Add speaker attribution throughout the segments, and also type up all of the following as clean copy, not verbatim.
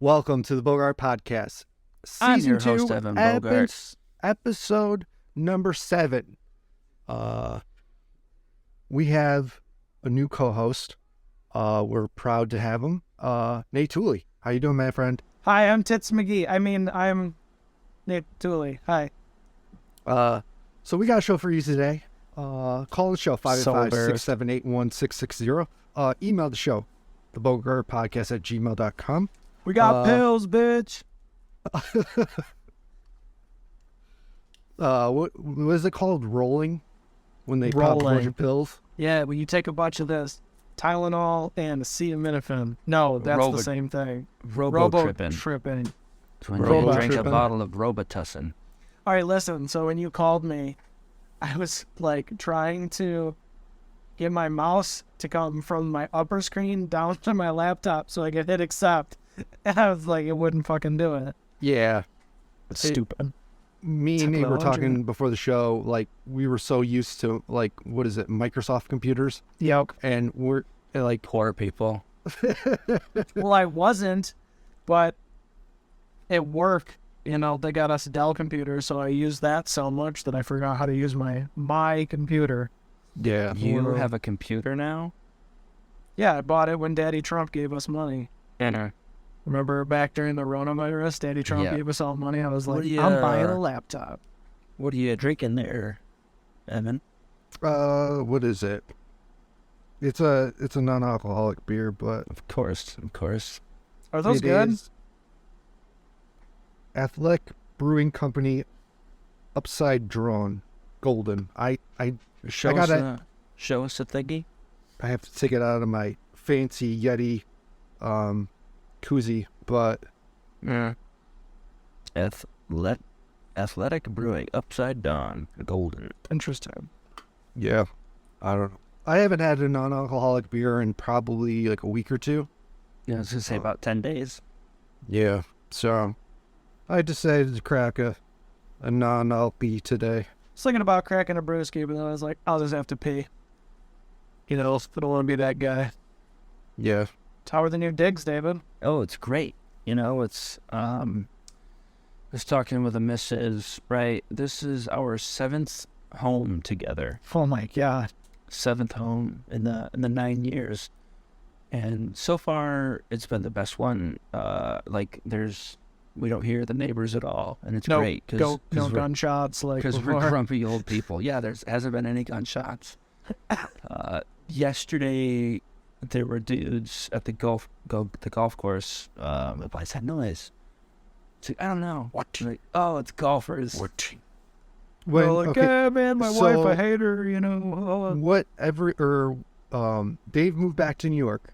Speaker 1: Welcome to the Bogart Podcast.
Speaker 2: I'm
Speaker 1: Season
Speaker 2: your
Speaker 1: 2,
Speaker 2: host, Evan Bogart.
Speaker 1: episode number 7. We have a new co-host. We're proud to have him. Nate Tooley. How you doing, my friend?
Speaker 3: Hi, I'm Tits McGee. I'm Nate Tooley. Hi.
Speaker 1: So we got a show for you today. Call the show 585-678-1660. Email the show, thebogartpodcast@gmail.com.
Speaker 3: We got pills, bitch.
Speaker 1: What is it called? Rolling? When they pop a bunch of pills?
Speaker 3: Yeah, when you take a bunch of this Tylenol and acetaminophen. No, that's the same thing.
Speaker 2: Robo-tripping. It's when you drink a bottle of Robitussin.
Speaker 3: All right, listen. So when you called me, I was like trying to get my mouse to come from my upper screen down to my laptop so I could hit accept. And I was like, it wouldn't fucking do it.
Speaker 1: Yeah.
Speaker 3: It's stupid.
Speaker 1: Me and Nate were talking before the show, like, we were so used to, like, what is it, Microsoft computers?
Speaker 3: Yep.
Speaker 1: And we're, like...
Speaker 2: Poor people.
Speaker 3: Well, I wasn't, but at work, you know, they got us Dell computers, so I used that so much that I forgot how to use my computer.
Speaker 1: Yeah.
Speaker 2: You have a computer now?
Speaker 3: Yeah, I bought it when Daddy Trump gave us money. Remember back during the coronavirus, Daddy Trump gave us all money? I was like, I'm buying a laptop.
Speaker 2: What are you drinking there, Evan?
Speaker 1: What is it? It's a non-alcoholic beer, but...
Speaker 2: Of course.
Speaker 3: Are those good?
Speaker 1: Athletic Brewing Company Upside Drawn Golden.
Speaker 2: Show us a thingy.
Speaker 1: I have to take it out of my fancy Yeti koozie, but
Speaker 2: Athletic Brewing Upside Down Golden.
Speaker 3: Interesting.
Speaker 1: Yeah, I don't know. I haven't had a non-alcoholic beer in probably like a week or two.
Speaker 2: Yeah, I was gonna say about 10 days.
Speaker 1: Yeah, so I decided to crack a non-alky today.
Speaker 3: I was thinking about cracking a brewski, but then I was like, I'll just have to pee. You know, I don't want to be that guy.
Speaker 1: Yeah.
Speaker 3: How are the new digs, David?
Speaker 2: Oh, it's great. You know, it's I was talking with a missus, right? This is our 7th home together.
Speaker 3: Oh my God.
Speaker 2: 7th home in the 9 years. And so far it's been the best one. We don't hear the neighbors at all, and it's great
Speaker 3: because no gunshots
Speaker 2: because we're grumpy old people. Yeah, hasn't been any gunshots. Yesterday there were dudes at the golf course. The place had noise. It's like, I don't know. What? Like, oh, it's golfers.
Speaker 3: What? Hey, man, my wife, I hate her, you know.
Speaker 1: Dave moved back to New York.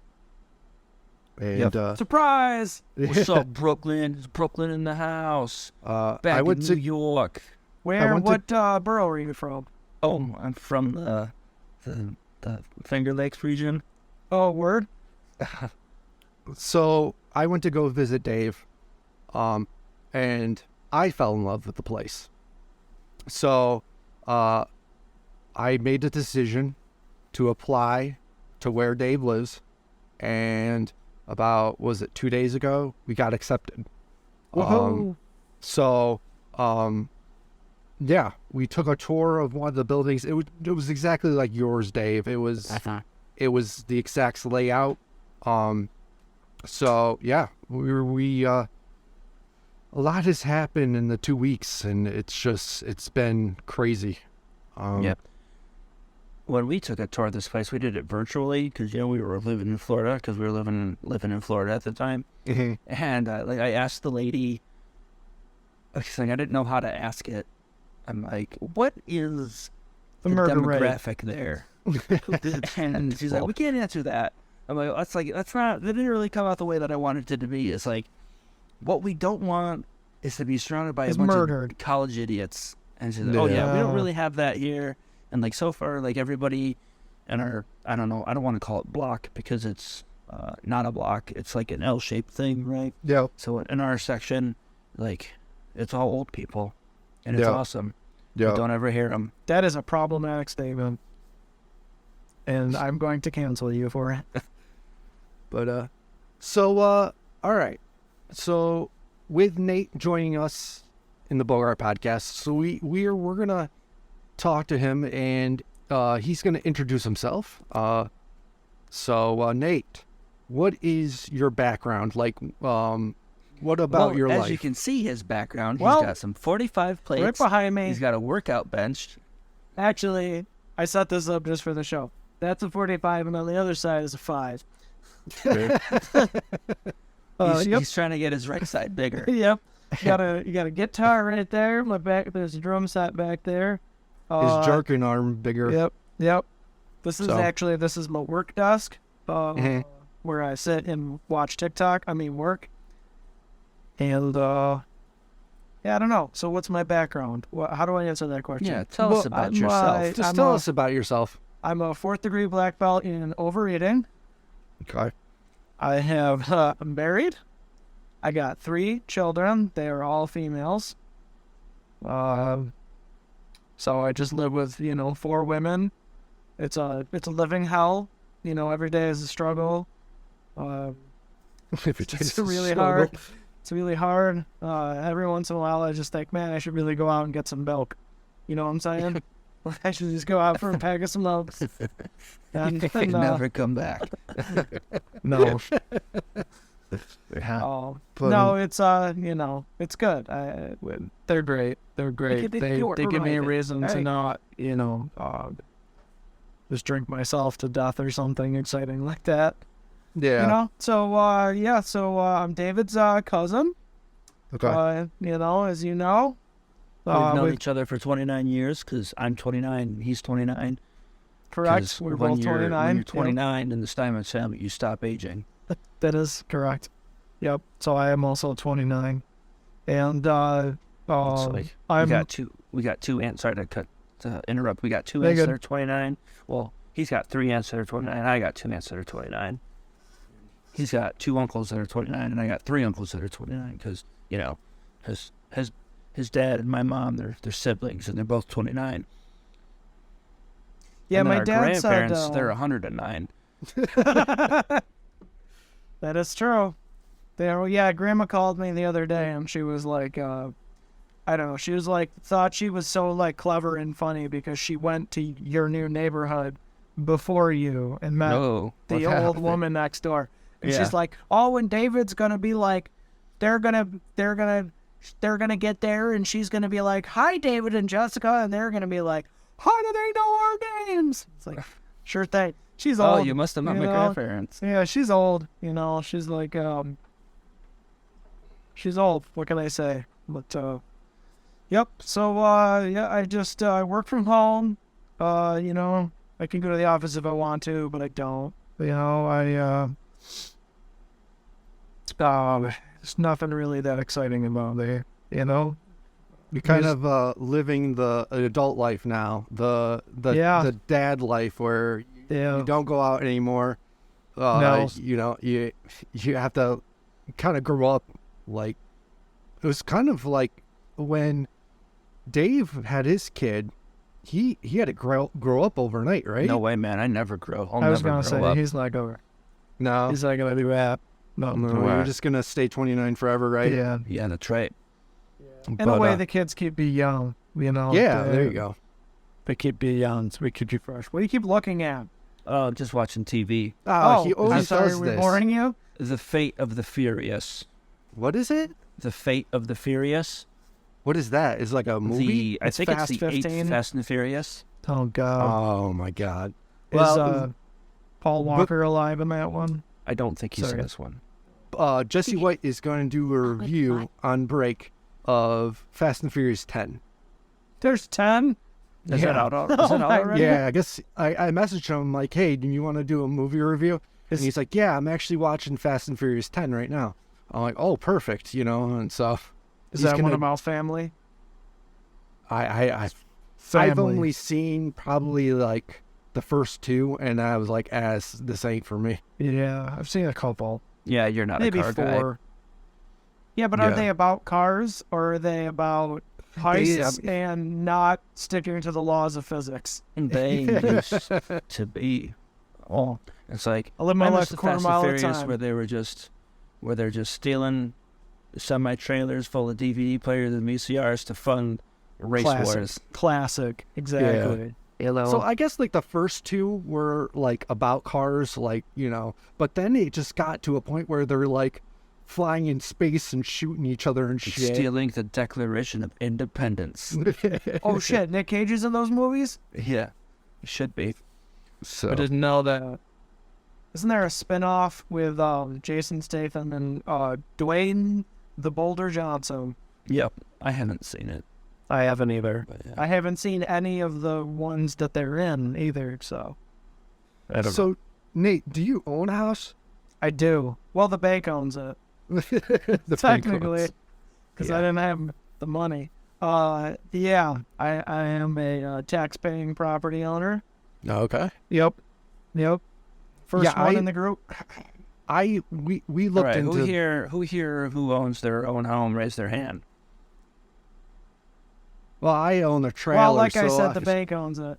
Speaker 1: And
Speaker 3: surprise!
Speaker 2: What's up, Brooklyn? It's Brooklyn in the house. Back in New York.
Speaker 3: What borough are you from?
Speaker 2: Oh, I'm from the Finger Lakes region.
Speaker 3: Oh, word?
Speaker 1: So I went to go visit Dave, and I fell in love with the place. So I made the decision to apply to where Dave lives, and about, 2 days ago, we got accepted. Yeah, we took a tour of one of the buildings. It was exactly like yours, Dave. It was the exact layout. So yeah, a lot has happened in the 2 weeks, and it's been crazy.
Speaker 2: When we took a tour of this place, we did it virtually because, you know, we were living in Florida because we were living in Florida at the time.
Speaker 1: Mm-hmm.
Speaker 2: And I asked the lady, because I didn't know how to ask it. I'm like, what is the demographic there? And she's like, we can't answer that. I'm like, that didn't really come out the way that I wanted it to be. It's like, what we don't want is to be surrounded by a bunch of college idiots. And she's like, we don't really have that here. And like so far, like everybody in our, I don't want to call it block because it's not a block. It's like an L-shaped thing, right?
Speaker 1: Yeah.
Speaker 2: So in our section, like, it's all old people. And it's awesome. Yeah. Don't ever hear them.
Speaker 3: That is a problematic statement. And I'm going to cancel you for it.
Speaker 1: But, all right. So with Nate joining us in the Bogart Podcast, so we're gonna talk to him, and he's gonna introduce himself. So Nate, what is your background like? What about your life?
Speaker 2: As you can see, his background,
Speaker 3: Well,
Speaker 2: he's got some 45 plates.
Speaker 3: Right behind me.
Speaker 2: He's got a workout bench.
Speaker 3: Actually, I set this up just for the show. That's a 45, and on the other side is a 5.
Speaker 2: He's trying to get his right side bigger.
Speaker 3: Yep. You got a guitar right there. My back. There's a drum set back there.
Speaker 1: His jerking arm bigger.
Speaker 3: Yep. This is my work desk, where I sit and watch TikTok. Work. And I don't know. So what's my background? How do I answer that question?
Speaker 2: Yeah, tell us about yourself.
Speaker 1: Tell us about yourself.
Speaker 3: I'm a 4th degree black belt in overeating.
Speaker 1: Okay.
Speaker 3: I'm married. I got 3 children. They are all females. So I just live with 4 women. It's a living hell. Every day is a struggle. It's really hard. It's really hard. Every once in a while, I just think, man, I should really go out and get some milk. You know what I'm saying? I should just go out for a pack of smokes.
Speaker 2: And never come back.
Speaker 1: No.
Speaker 3: No, it's it's good. They're great. They're great. They give me a reason to not, just drink myself to death or something exciting like that.
Speaker 1: Yeah.
Speaker 3: So I'm David's cousin.
Speaker 1: Okay.
Speaker 3: As you know.
Speaker 2: We've known each other for 29 years because I'm 29 and he's 29.
Speaker 3: Correct. We're both 29.
Speaker 2: When you're 29 in the Steinmetz family, you stop aging.
Speaker 3: That is correct. Yep. So I am also 29. And
Speaker 2: we got two aunts. Sorry to interrupt. We got 2 aunts that are 29. Well, he's got 3 aunts that are 29. I got 2 aunts that are 29. He's got 2 uncles that are 29, and I got 3 uncles that are 29 because his dad and my mom, they're siblings, and they're both 29.
Speaker 3: Yeah,
Speaker 2: and
Speaker 3: my
Speaker 2: our
Speaker 3: dad
Speaker 2: grandparents,
Speaker 3: said
Speaker 2: they're 109.
Speaker 3: That is true. Grandma called me the other day, and she was like, I don't know, she was like, thought she was so like clever and funny because she went to your new neighborhood before you and met the old woman next door. And she's like, and David's gonna be like, they're gonna get there, and she's gonna be like, hi, David and Jessica, and they're gonna be like, how do they know our names? It's like, sure thing. She's old.
Speaker 2: Oh, you must have met my grandparents.
Speaker 3: Yeah, she's old. She's like, she's old. What can I say? But yep. So I work from home. I can go to the office if I want to, but I don't. There's nothing really that exciting about it, You're
Speaker 1: kind of living the adult life now, the dad life where you don't go out anymore.
Speaker 3: No.
Speaker 1: You have to kind of grow up. Like, it was kind of like when Dave had his kid, he had to grow up overnight, right?
Speaker 2: No way, man. I never grow.
Speaker 3: I was going to say, he's not going.
Speaker 1: No.
Speaker 3: He's not going to do that. No,
Speaker 1: you're just going to stay 29 forever, right?
Speaker 3: Yeah.
Speaker 2: Yeah, that's right.
Speaker 3: Yeah. In a way, the kids keep you young,
Speaker 1: Yeah, there you go.
Speaker 3: They keep you young, so we keep you fresh. What do you keep looking at?
Speaker 2: Just watching TV.
Speaker 1: He always does this.
Speaker 3: Are we boring you?
Speaker 2: The Fate of the Furious.
Speaker 1: What is it?
Speaker 2: The Fate of the Furious.
Speaker 1: What is that? Is it like a movie?
Speaker 2: I think it's the
Speaker 3: 15?
Speaker 2: 8th Fast and Furious.
Speaker 3: Oh, God.
Speaker 1: Oh, my God.
Speaker 3: Is Paul Walker alive in that one?
Speaker 2: I don't think he's in this one.
Speaker 1: Jesse White is going to do a review on break of Fast and Furious 10.
Speaker 3: There's 10?
Speaker 2: Is that out already?
Speaker 1: Yeah, I guess I messaged him like, hey, do you want to do a movie review? And he's like, yeah, I'm actually watching Fast and Furious 10 right now. I'm like, oh, perfect, and so.
Speaker 3: Is that one of Mal's family?
Speaker 1: I've only seen probably like the first 2, and I was like, this ain't for me.
Speaker 3: Yeah, I've seen a couple.
Speaker 2: Yeah, you're not
Speaker 3: maybe
Speaker 2: a car
Speaker 3: 4.
Speaker 2: guy.
Speaker 3: Yeah, but are they about cars, or are they about heists and not sticking to the laws of physics?
Speaker 2: And they used to be. Oh, it's like
Speaker 3: I live my life a
Speaker 2: the
Speaker 3: quarter
Speaker 2: Fast
Speaker 3: mile
Speaker 2: and
Speaker 3: at a
Speaker 2: Furious
Speaker 3: time.
Speaker 2: where they're just stealing semi-trailers full of DVD players and VCRs to fund race wars.
Speaker 3: Classic. Exactly.
Speaker 2: Yeah.
Speaker 1: So I guess like the first two were like about cars, like, you know, but then it just got to a point where they're like flying in space and shooting each other and shit.
Speaker 2: Stealing the Declaration of Independence.
Speaker 3: Oh shit, Nick Cage is in those movies?
Speaker 2: Yeah, it should be.
Speaker 1: So
Speaker 3: I didn't know that. Isn't there a spin-off with Jason Statham and Dwayne the Boulder Johnson?
Speaker 2: Yep, I haven't seen it.
Speaker 3: I haven't either.
Speaker 2: But yeah.
Speaker 3: I haven't seen any of the ones that they're in either, so.
Speaker 2: I don't know.
Speaker 1: So Nate, do you own a house?
Speaker 3: I do. Well, the bank owns it.
Speaker 1: The
Speaker 3: Technically, because I
Speaker 1: Yeah.
Speaker 3: didn't have the money. Yeah, I am a tax-paying property owner.
Speaker 1: Okay.
Speaker 3: Yep. First
Speaker 1: Yeah,
Speaker 3: one in the group.
Speaker 1: We
Speaker 2: All
Speaker 1: looked
Speaker 2: right,
Speaker 1: into
Speaker 2: who here who owns their own home, raise their hand.
Speaker 1: Well, I own a trailer.
Speaker 3: Well, like I
Speaker 1: so
Speaker 3: said, the bank owns it.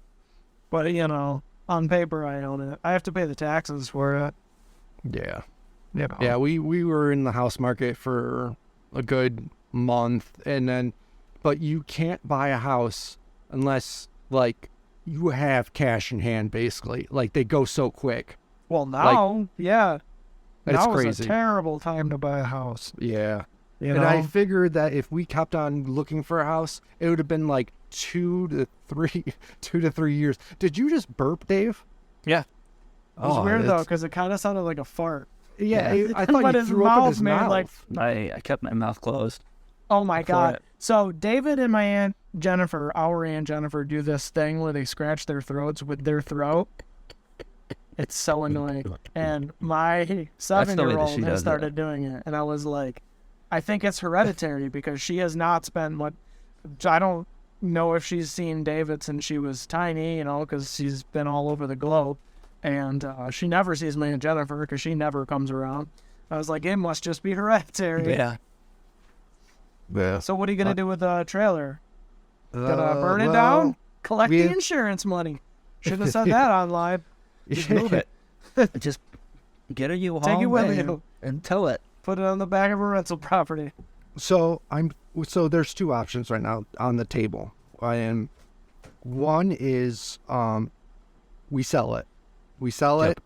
Speaker 3: But, you know, on paper, I own it. I have to pay the taxes for it.
Speaker 1: Yeah.
Speaker 3: Yep.
Speaker 1: Yeah, we were in the house market for a good month, and then, but you can't buy a house unless, like, you have cash in hand, basically. Like, they go so quick.
Speaker 3: Well, now, yeah.
Speaker 1: It's
Speaker 3: Now is
Speaker 1: crazy.
Speaker 3: a terrible time to buy a house.
Speaker 1: Yeah.
Speaker 3: You
Speaker 1: And
Speaker 3: know?
Speaker 1: I figured that if we kept on looking for a house, it would have been like 2 to 3 years. Did you just burp, Dave?
Speaker 2: Yeah.
Speaker 3: It was
Speaker 1: Oh,
Speaker 3: weird, though,
Speaker 1: it's-
Speaker 3: because it kind of sounded like a fart.
Speaker 1: Yeah,
Speaker 2: Yeah.
Speaker 1: I thought
Speaker 3: But
Speaker 1: you
Speaker 3: his
Speaker 1: threw up in
Speaker 3: mouth
Speaker 1: his
Speaker 3: made,
Speaker 1: mouth.
Speaker 3: like-
Speaker 2: I kept my mouth closed.
Speaker 3: Oh, my
Speaker 2: For
Speaker 3: God.
Speaker 2: it.
Speaker 3: So David and my Aunt Jennifer, our Aunt Jennifer, do this thing where they scratch their throats with their throat. It's so annoying. And my
Speaker 2: that
Speaker 3: 7-year-old
Speaker 2: she
Speaker 3: has
Speaker 2: does it.
Speaker 3: started doing it. And I was like, I think it's hereditary because she has not spent what... I don't know if she's seen David since she was tiny, you know, because she's been all over the globe. And she never sees my Aunt Jennifer because she never comes around. I was like, it must just be hereditary.
Speaker 2: Yeah.
Speaker 1: Yeah.
Speaker 3: So what are you going to do with the trailer? Gonna burn it down? Collect
Speaker 1: we-
Speaker 3: the insurance money. Should have said that online.
Speaker 2: Just move it. Just get a U-Haul
Speaker 3: Take it with
Speaker 2: and,
Speaker 3: you.
Speaker 2: and tow it.
Speaker 3: Put it on the back of a rental property.
Speaker 1: So there's two options right now on the table, and one is we sell it. We sell
Speaker 2: Yep.
Speaker 1: it.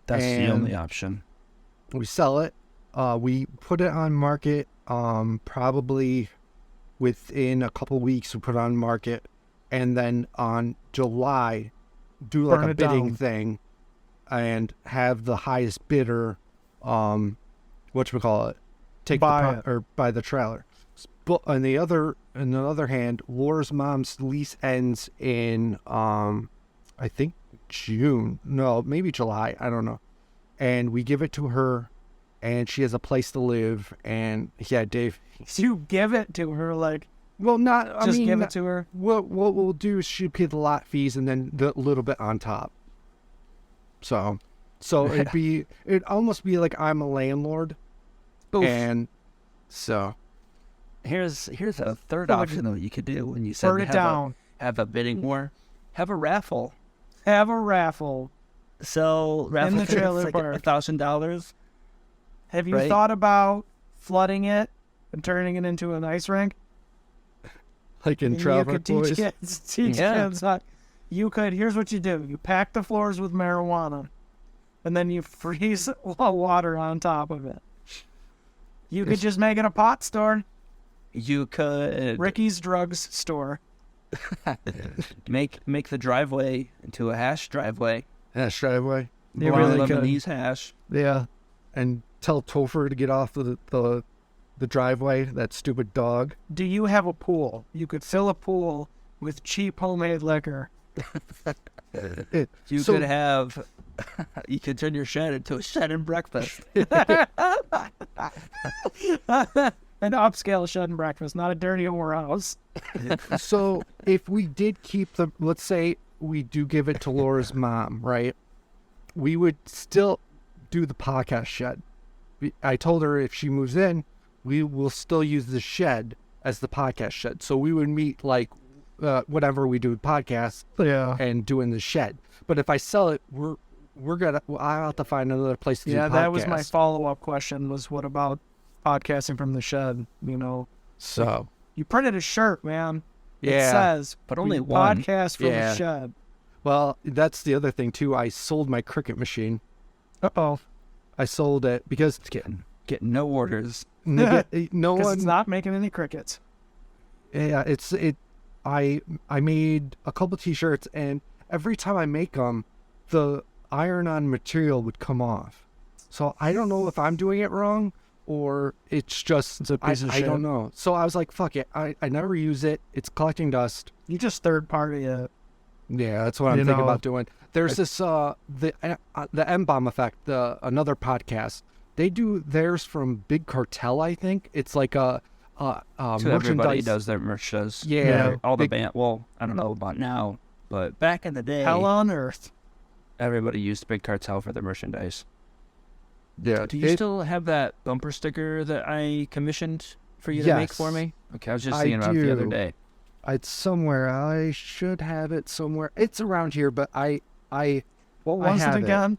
Speaker 2: That's the
Speaker 1: And-
Speaker 2: only option.
Speaker 1: We sell it. We put it on market. Probably within a couple weeks, we put it on market, and then on July, do like
Speaker 3: Burn
Speaker 1: a
Speaker 3: it
Speaker 1: bidding
Speaker 3: down.
Speaker 1: thing, and have the highest bidder, whatchamacallit, take
Speaker 3: Buy
Speaker 1: the
Speaker 3: it.
Speaker 1: or buy the trailer. But on the other hand, Laura's mom's lease ends in I think June. No, maybe July. I don't know. And we give it to her, and she has a place to live. And yeah, Dave.
Speaker 3: You give it to her, like,
Speaker 1: Well, not. I
Speaker 3: just
Speaker 1: mean,
Speaker 3: give it to her.
Speaker 1: what we'll do is she pay the lot fees and then the little bit on top. So it'd almost be like I'm a landlord,
Speaker 2: Oof.
Speaker 1: and so
Speaker 2: Here's a third
Speaker 3: Well,
Speaker 2: option though you could do when you said
Speaker 3: Burn it down.
Speaker 2: have a bidding war. Have a raffle.
Speaker 3: Have a raffle.
Speaker 2: So raffle
Speaker 3: the
Speaker 2: tickets,
Speaker 3: trailer
Speaker 2: like
Speaker 3: park.
Speaker 2: $1,000.
Speaker 3: Have you
Speaker 2: Right.
Speaker 3: thought about flooding it and turning it into an ice rink?
Speaker 1: like in
Speaker 3: And you
Speaker 1: Travel
Speaker 3: could teach
Speaker 1: Boys.
Speaker 3: kids.
Speaker 2: Yeah.
Speaker 3: Kids how, you could. Here's what you do: you pack the floors with marijuana, and then you freeze water on top of it. You could just make it a pot store,
Speaker 2: You could
Speaker 3: Ricky's Drugs store.
Speaker 2: make the driveway into a hash driveway.
Speaker 1: Yeah, driveway.
Speaker 3: You
Speaker 2: Blonde
Speaker 3: really could.
Speaker 2: Lebanese hash.
Speaker 1: Yeah, and tell Topher to get off the driveway. That stupid dog.
Speaker 3: Do you have a pool? You could fill a pool with cheap homemade liquor.
Speaker 2: You
Speaker 1: So-
Speaker 2: could have. You could turn your shed into a shed and breakfast.
Speaker 3: An upscale shed and breakfast, not a dirty whorehouse.
Speaker 1: So if we did keep let's say we do give it to Laura's mom, right? We would still do the podcast shed. I told her if she moves in, we will still use the shed as the podcast shed. So we would meet like whatever we do with podcasts
Speaker 3: Yeah.
Speaker 1: and do in the shed. But if I sell it, I'll have to find another place to do
Speaker 3: Yeah,
Speaker 1: podcasts.
Speaker 3: that was my follow-up question was what about podcasting from the shed,
Speaker 1: So
Speaker 3: You printed a shirt, man. It
Speaker 1: yeah,
Speaker 3: says,
Speaker 2: but only
Speaker 3: "We
Speaker 2: one."
Speaker 3: podcast from
Speaker 1: Yeah.
Speaker 3: the shed.
Speaker 1: well, that's the other thing too. I sold my Cricut machine.
Speaker 3: Uh-oh.
Speaker 1: I sold it because
Speaker 2: It's getting no orders.
Speaker 1: no
Speaker 3: Because
Speaker 1: one.
Speaker 3: it's not making any crickets.
Speaker 1: Yeah, I made a couple T-shirts, and every time I make them, the iron-on material would come off. So I don't know if I'm doing it wrong or it's just
Speaker 3: It's a piece of
Speaker 1: I
Speaker 3: shit.
Speaker 1: don't know. So I was like, fuck it. I never use it. It's collecting dust.
Speaker 3: You just third party it.
Speaker 1: Yeah, that's what I'm thinking about doing. There's this the M-Bomb Effect, another podcast. They do theirs from Big Cartel, I think. It's like a
Speaker 2: So everybody
Speaker 1: merchandise.
Speaker 2: does their merch shows.
Speaker 1: Yeah,
Speaker 2: All the
Speaker 1: big-
Speaker 2: band. Well, I don't know about now, but back in the day,
Speaker 3: Hell on earth.
Speaker 2: everybody used Big Cartel for their merchandise.
Speaker 1: Yeah.
Speaker 2: Do you still have that bumper sticker that I commissioned for you to make for
Speaker 1: Yes.
Speaker 2: me? Okay, I was just
Speaker 1: I
Speaker 2: seeing about it the other
Speaker 1: do.
Speaker 2: day.
Speaker 1: It's somewhere. I should have it somewhere. It's around here, but I
Speaker 3: What
Speaker 1: I
Speaker 3: was it
Speaker 1: have it.
Speaker 3: again?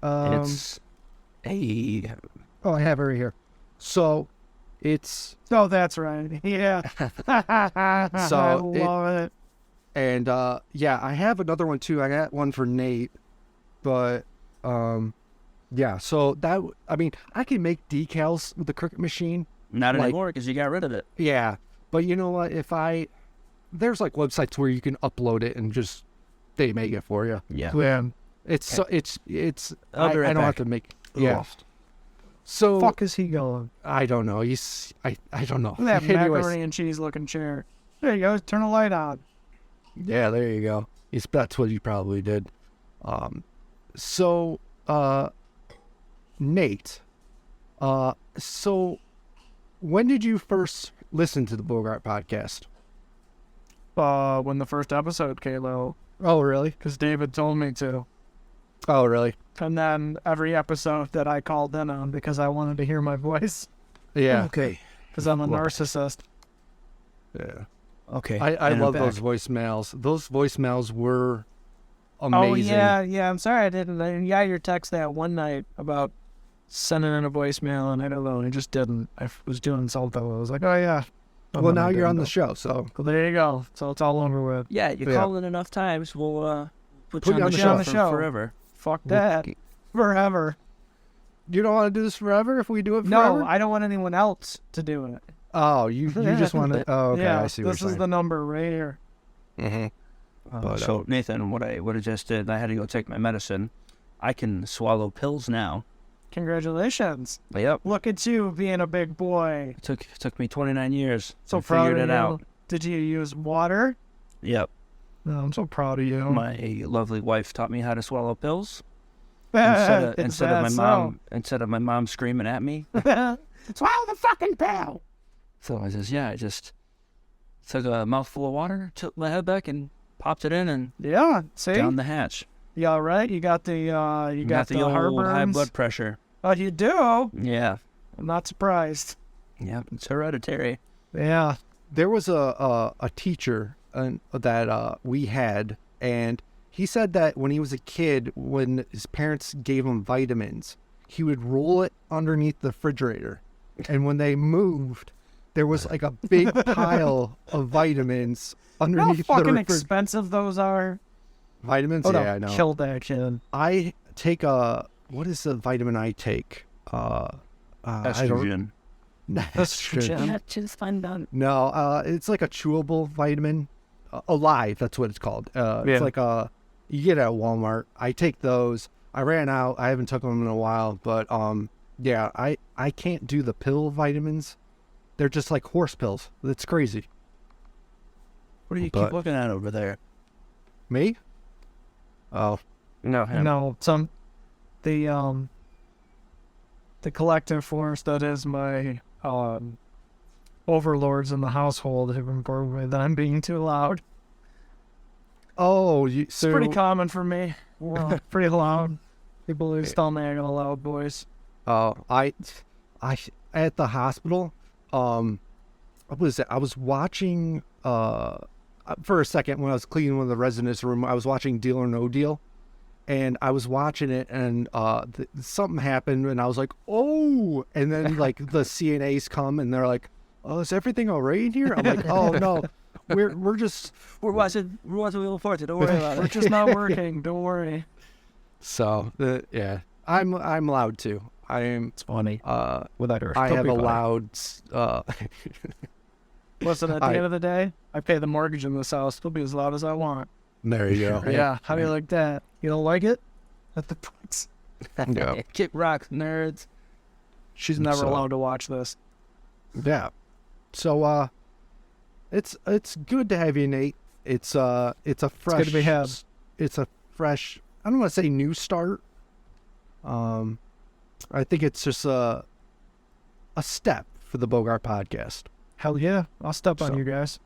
Speaker 2: It's a
Speaker 1: Oh, I have it right here. So it's
Speaker 3: Oh, that's right. Yeah.
Speaker 1: So
Speaker 3: I love it.
Speaker 1: and yeah, I have another one too. I got one for Nate, but yeah. So that I mean, I can make decals with the Cricut machine.
Speaker 2: not
Speaker 1: Like-
Speaker 2: anymore because you got rid of it.
Speaker 1: Yeah, but you know what? There's like websites where you can upload it and just they make it for you.
Speaker 2: Yeah.
Speaker 3: Man,
Speaker 1: It's so it's
Speaker 2: I'll be right
Speaker 1: I don't have
Speaker 2: back.
Speaker 1: to make yeah.
Speaker 2: Ugh.
Speaker 1: So
Speaker 3: fuck is he going?
Speaker 1: I don't know. I don't know.
Speaker 3: That
Speaker 1: Anyways,
Speaker 3: macaroni and cheese looking chair. There you go. Turn the light on.
Speaker 1: yeah, there you go. That's what you probably did. So Nate, so when did you first listen to the Bogart podcast?
Speaker 3: When the first episode came out,
Speaker 1: Oh, really?
Speaker 3: because David told me to.
Speaker 1: Oh, really?
Speaker 3: And then every episode that I called in on because I wanted to hear my voice.
Speaker 1: Yeah.
Speaker 2: Okay.
Speaker 3: Because I'm a
Speaker 1: Well,
Speaker 3: narcissist.
Speaker 1: Yeah.
Speaker 2: Okay.
Speaker 1: I
Speaker 2: And I'm
Speaker 1: love
Speaker 2: back.
Speaker 1: those voicemails. Those voicemails were amazing.
Speaker 3: Oh, yeah. I'm sorry I didn't. Yeah, your text that one night about sending in a voicemail, and I don't know. I just didn't. I was doing something. I was like, oh, yeah.
Speaker 1: Well, now you're on the show, so
Speaker 3: Well, there you go. So it's all over with.
Speaker 2: Yeah, you
Speaker 1: Yeah.
Speaker 2: call in enough times, we'll put
Speaker 1: Put
Speaker 2: you on the show, for forever.
Speaker 3: Fuck that. Forever.
Speaker 1: you don't want to do this forever if we do it
Speaker 3: No,
Speaker 1: forever?
Speaker 3: I don't want anyone else to do it.
Speaker 1: Oh, you just want to. Oh, okay.
Speaker 3: Yeah,
Speaker 1: I see what
Speaker 3: this
Speaker 1: you're
Speaker 3: is
Speaker 1: saying.
Speaker 3: the number right here.
Speaker 1: Mm-hmm. But,
Speaker 2: So Nathan, what I just did, I had to go take my medicine. I can swallow pills now.
Speaker 3: Congratulations.
Speaker 2: Yep.
Speaker 3: Look at you being a big boy.
Speaker 2: It took me 29 years.
Speaker 3: So
Speaker 2: I
Speaker 3: proud
Speaker 2: figured
Speaker 3: of
Speaker 2: it
Speaker 3: you.
Speaker 2: out.
Speaker 3: Did you use water?
Speaker 2: Yep.
Speaker 3: No, I'm so proud of you.
Speaker 2: My lovely wife taught me how to swallow pills instead of my mom screaming at me.
Speaker 3: Swallow the fucking pill.
Speaker 2: So I just took a mouthful of water, took my head back, and popped it in and
Speaker 3: Yeah, see?
Speaker 2: down the hatch.
Speaker 3: You all right? You got the
Speaker 2: Got the old high
Speaker 3: heartburns?
Speaker 2: blood pressure.
Speaker 3: Oh, you do?
Speaker 2: Yeah.
Speaker 3: I'm not surprised.
Speaker 2: Yep. It's hereditary.
Speaker 3: Yeah.
Speaker 1: There was a teacher that we had, and he said that when he was a kid, when his parents gave him vitamins, he would roll it underneath the refrigerator, and when they moved, there was like a big pile of vitamins
Speaker 3: You know how
Speaker 1: underneath the
Speaker 3: fucking
Speaker 1: refrigerator.
Speaker 3: expensive those are?
Speaker 1: Vitamins?
Speaker 3: Oh,
Speaker 1: Yeah,
Speaker 3: no,
Speaker 1: I know.
Speaker 3: kill that kid.
Speaker 1: I take what is the vitamin I take? I don't.
Speaker 2: Estrogen.
Speaker 1: Estrogen.
Speaker 3: Just find out.
Speaker 1: No, it's like a chewable vitamin. Alive, that's what it's called. It's like you get it at Walmart. I take those. I ran out. I haven't took them in a while, but yeah, I can't do the pill vitamins. They're just like horse pills. It's crazy.
Speaker 2: What do you
Speaker 1: But-
Speaker 2: keep looking at over there?
Speaker 1: Me? Oh,
Speaker 2: No, him.
Speaker 3: No, the collective force that is my overlords in the household have informed me that I'm being too loud.
Speaker 1: oh,
Speaker 3: It's pretty common for me. Well, pretty loud. People who still nag on loud boys.
Speaker 1: I at the hospital. What was it? I was watching. For a second when I was cleaning one of the residents' room, I was watching Deal or No Deal, and I was watching it, and something happened, and I was like, oh, and then like the CNAs come, and they're like, oh, is everything all right in here? I'm like, oh no, we're
Speaker 2: watching Wheel of Fortune. Don't worry about it.
Speaker 3: We're just not working. Don't worry.
Speaker 1: So yeah, I'm allowed to. I am.
Speaker 2: It's funny.
Speaker 1: Without her, I have allowed.
Speaker 3: Listen, at the end of the day, I pay the mortgage in this house. It'll be as loud as I want.
Speaker 1: There you go.
Speaker 3: Yeah. How do you like that? You don't like it? At the points.
Speaker 1: Yeah.
Speaker 2: Kick rocks, nerds.
Speaker 3: She's never allowed to watch this.
Speaker 1: Yeah. So it's good to have you, Nate. It's a fresh.
Speaker 3: It's good to be had.
Speaker 1: It's a fresh. I don't want to say new start. I think it's just a step for the Bogart podcast.
Speaker 3: Hell yeah. I'll step on you guys.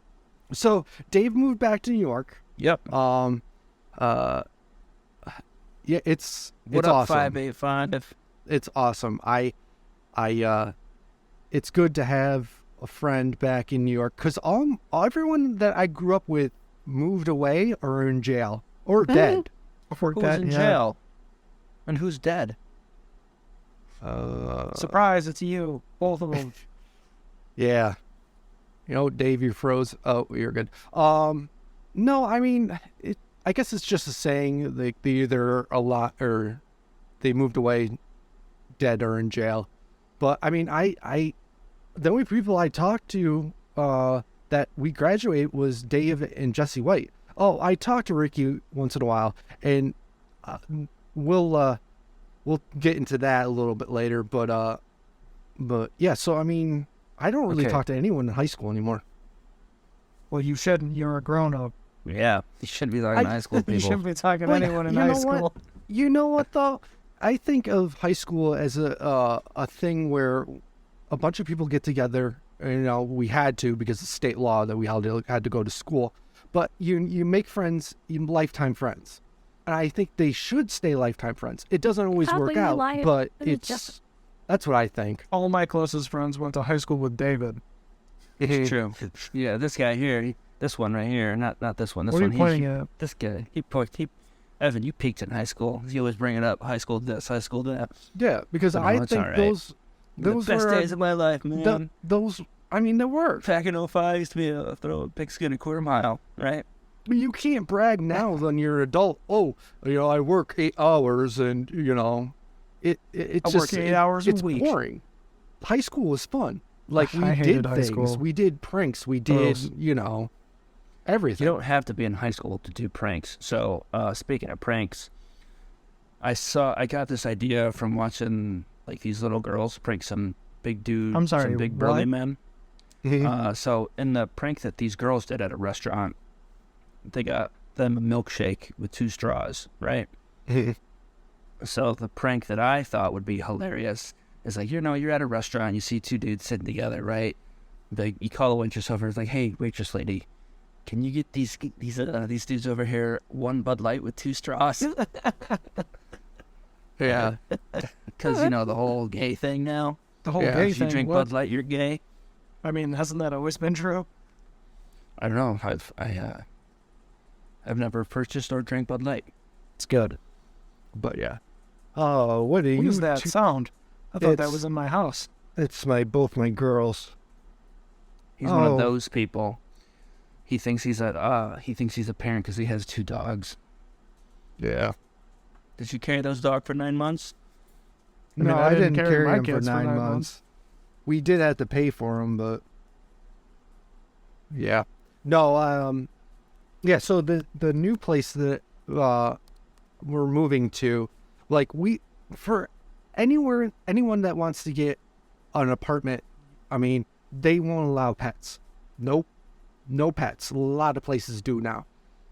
Speaker 1: So Dave moved back to New York.
Speaker 2: Yep.
Speaker 1: Yeah, it's
Speaker 2: what up,
Speaker 1: awesome.
Speaker 2: 585?
Speaker 1: It's awesome. It's good to have a friend back in New York, because everyone that I grew up with moved away or in jail or dead.
Speaker 2: Who's in jail? And who's dead?
Speaker 3: Surprise, it's you. Both of them.
Speaker 1: Yeah. Dave, you froze. Oh, you're good. No, I mean, I guess it's just a saying. They either a lot or they moved away dead or in jail. But I mean, the only people I talked to that we graduated was Dave and Jesse White. Oh, I talk to Ricky once in a while, and we'll get into that a little bit later. But yeah. So I mean, I don't really talk to anyone in high school anymore.
Speaker 3: Well, you shouldn't. You're a grown-up.
Speaker 2: Yeah, you shouldn't be talking to high school people.
Speaker 3: You shouldn't be talking to anyone in high school.
Speaker 1: You know what, though? I think of high school as a thing where a bunch of people get together. We had to because of state law that we had to go to school. But you make friends, lifetime friends. And I think they should stay lifetime friends. It doesn't always work out, but that's what I think.
Speaker 3: All my closest friends went to high school with David.
Speaker 2: It's true. Yeah, this guy here, this one right here, not this one. This
Speaker 3: what
Speaker 2: one.
Speaker 3: Are you pointing at?
Speaker 2: This guy. Evan, you peaked in high school. You always bring it up. High school this, high school that.
Speaker 1: Yeah, because I think
Speaker 2: right.
Speaker 1: those
Speaker 2: the best days of my life, man.
Speaker 1: They were.
Speaker 2: Back in 05, I used to be able to throw a pigskin a quarter mile, right?
Speaker 1: But you can't brag now when you're an adult. Oh, I work 8 hours and, it's
Speaker 3: work 8 hours a week.
Speaker 1: It's boring. High school was fun. Like, we did things. We did pranks. We did, everything.
Speaker 2: You don't have to be in high school to do pranks. So, speaking of pranks, I got this idea from watching, like, these little girls prank some big dudes, some big burly men. So, in the prank that these girls did at a restaurant, they got them a milkshake with 2 straws, right? So, the prank that I thought would be hilarious is like, you're at a restaurant, you see 2 dudes sitting together, right? You call the waitress over, it's like, hey, waitress lady, can you get these dudes over here 1 Bud Light with 2 straws?
Speaker 1: Yeah.
Speaker 2: Because, the whole gay thing now.
Speaker 3: The whole gay
Speaker 2: if
Speaker 3: thing.
Speaker 2: You drink Bud Light, you're gay.
Speaker 3: I mean, hasn't that always been true?
Speaker 2: I don't know. I've never purchased or drank Bud Light.
Speaker 1: It's good. But yeah. Oh, what
Speaker 3: is that sound? I thought that was in my house.
Speaker 1: It's both my girls.
Speaker 2: He's one of those people. He thinks he's a parent because he has 2 dogs.
Speaker 1: Yeah.
Speaker 2: Did you carry those dogs for 9 months?
Speaker 1: No, I didn't carry them for 9 months. We did have to pay for them, but yeah. No, yeah, so the new place that we're moving to, like, for anyone that wants to get an apartment, I mean, they won't allow pets. Nope. No pets. A lot of places do now.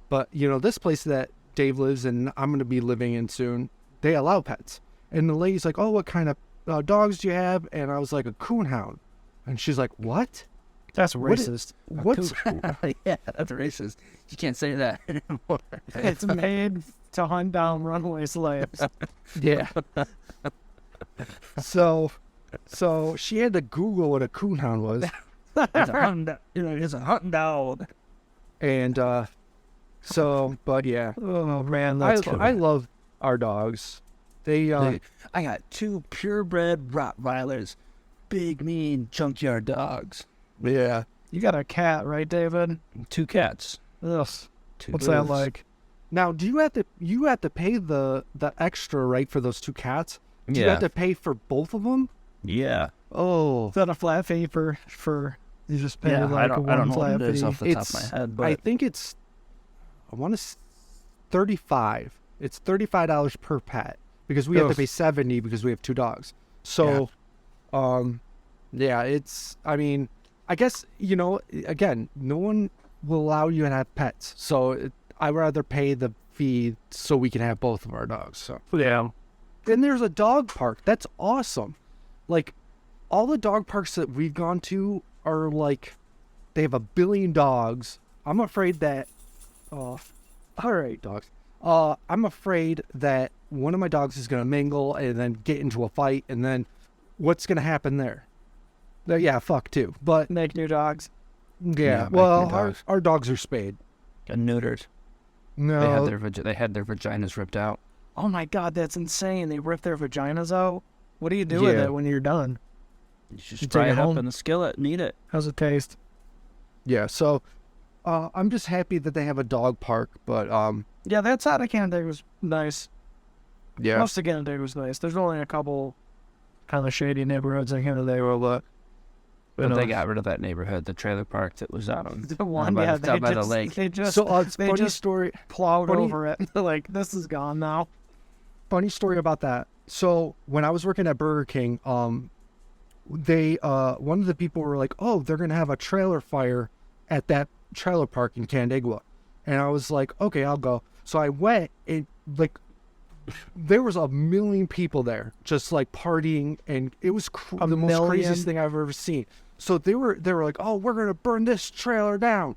Speaker 1: But, this place that Dave lives in, I'm going to be living in soon, they allow pets. And the lady's like, oh, what kind of dogs do you have? And I was like, a coonhound. And she's like, what?
Speaker 3: That's racist.
Speaker 1: What's...
Speaker 2: Yeah, that's racist. You can't say that anymore.
Speaker 3: It's made to hunt down runaway slaves.
Speaker 1: Yeah. So she had to Google what a coonhound was.
Speaker 2: It's a hunting dog.
Speaker 1: And but yeah.
Speaker 3: Oh man, that's funny.
Speaker 1: I love our dogs. They
Speaker 2: I got 2 purebred Rottweilers, big, mean, junkyard dogs.
Speaker 1: yeah.
Speaker 3: You got a cat, right, David?
Speaker 2: 2 cats.
Speaker 3: Ugh.
Speaker 2: 2
Speaker 3: What's that
Speaker 2: blues.
Speaker 3: like?
Speaker 1: Now, do you have to pay the extra, right, for those 2 cats? Do you
Speaker 2: Yeah.
Speaker 1: have to pay for both of them?
Speaker 2: Yeah.
Speaker 1: Oh,
Speaker 3: Is that a flat fee for you just pay
Speaker 2: Yeah,
Speaker 3: like
Speaker 2: I
Speaker 3: a
Speaker 2: don't
Speaker 3: one
Speaker 2: know what
Speaker 3: flat
Speaker 2: it is
Speaker 3: fee?
Speaker 2: off the top of my head, but
Speaker 1: I think it's, I want to, 35. It's $35 per pet because we have to
Speaker 3: Ugh.
Speaker 1: pay 70 because we have 2 dogs. So, yeah, it's. I mean, I guess again, no one will allow you to have pets, so I'd rather pay the fee so we can have both of our dogs. So
Speaker 3: Yeah.
Speaker 1: then there's a dog park. That's awesome. Like, all the dog parks that we've gone to are like, they have 1 billion dogs. I'm afraid that, all right, dogs. I'm afraid that one of my dogs is going to mingle and then get into a fight, and then what's going to happen there? Yeah, fuck too. But
Speaker 3: Make new dogs.
Speaker 1: yeah,
Speaker 2: make
Speaker 1: well,
Speaker 2: new dogs.
Speaker 1: our dogs are spayed.
Speaker 2: and neutered.
Speaker 1: No,
Speaker 2: They had their vaginas ripped out.
Speaker 3: Oh my god, that's insane. They rip their vaginas out. What do you do with
Speaker 1: Yeah.
Speaker 3: it when you're done?
Speaker 2: You just
Speaker 3: You
Speaker 2: fry
Speaker 3: take
Speaker 2: it
Speaker 3: it
Speaker 2: up
Speaker 3: home?
Speaker 2: in the skillet and eat it.
Speaker 3: How's it taste?
Speaker 1: yeah. So, I'm just happy that they have a dog park. But
Speaker 3: Yeah, that side of Canada was nice.
Speaker 1: yeah,
Speaker 3: Most of Canada was nice. There's only a couple kind of shady neighborhoods in Canada, but
Speaker 2: But they got rid of that neighborhood, the trailer park that was out on
Speaker 3: the one,
Speaker 2: by
Speaker 3: yeah,
Speaker 2: the, down by the lake.
Speaker 3: They just
Speaker 1: so it's
Speaker 3: they
Speaker 1: funny
Speaker 3: just
Speaker 1: story.
Speaker 3: plowed
Speaker 1: funny-
Speaker 3: over it. Like, this is gone now.
Speaker 1: Funny story about that. So when I was working at Burger King, they one of the people were like, "Oh, they're gonna have a trailer fire at that trailer park in Canandaigua," and I was like, "Okay, I'll go." So I went, and like, there was 1 million people there, just like partying, and it was the most
Speaker 3: million?
Speaker 1: craziest thing I've ever seen. So they were like, "Oh, we're gonna burn this trailer down."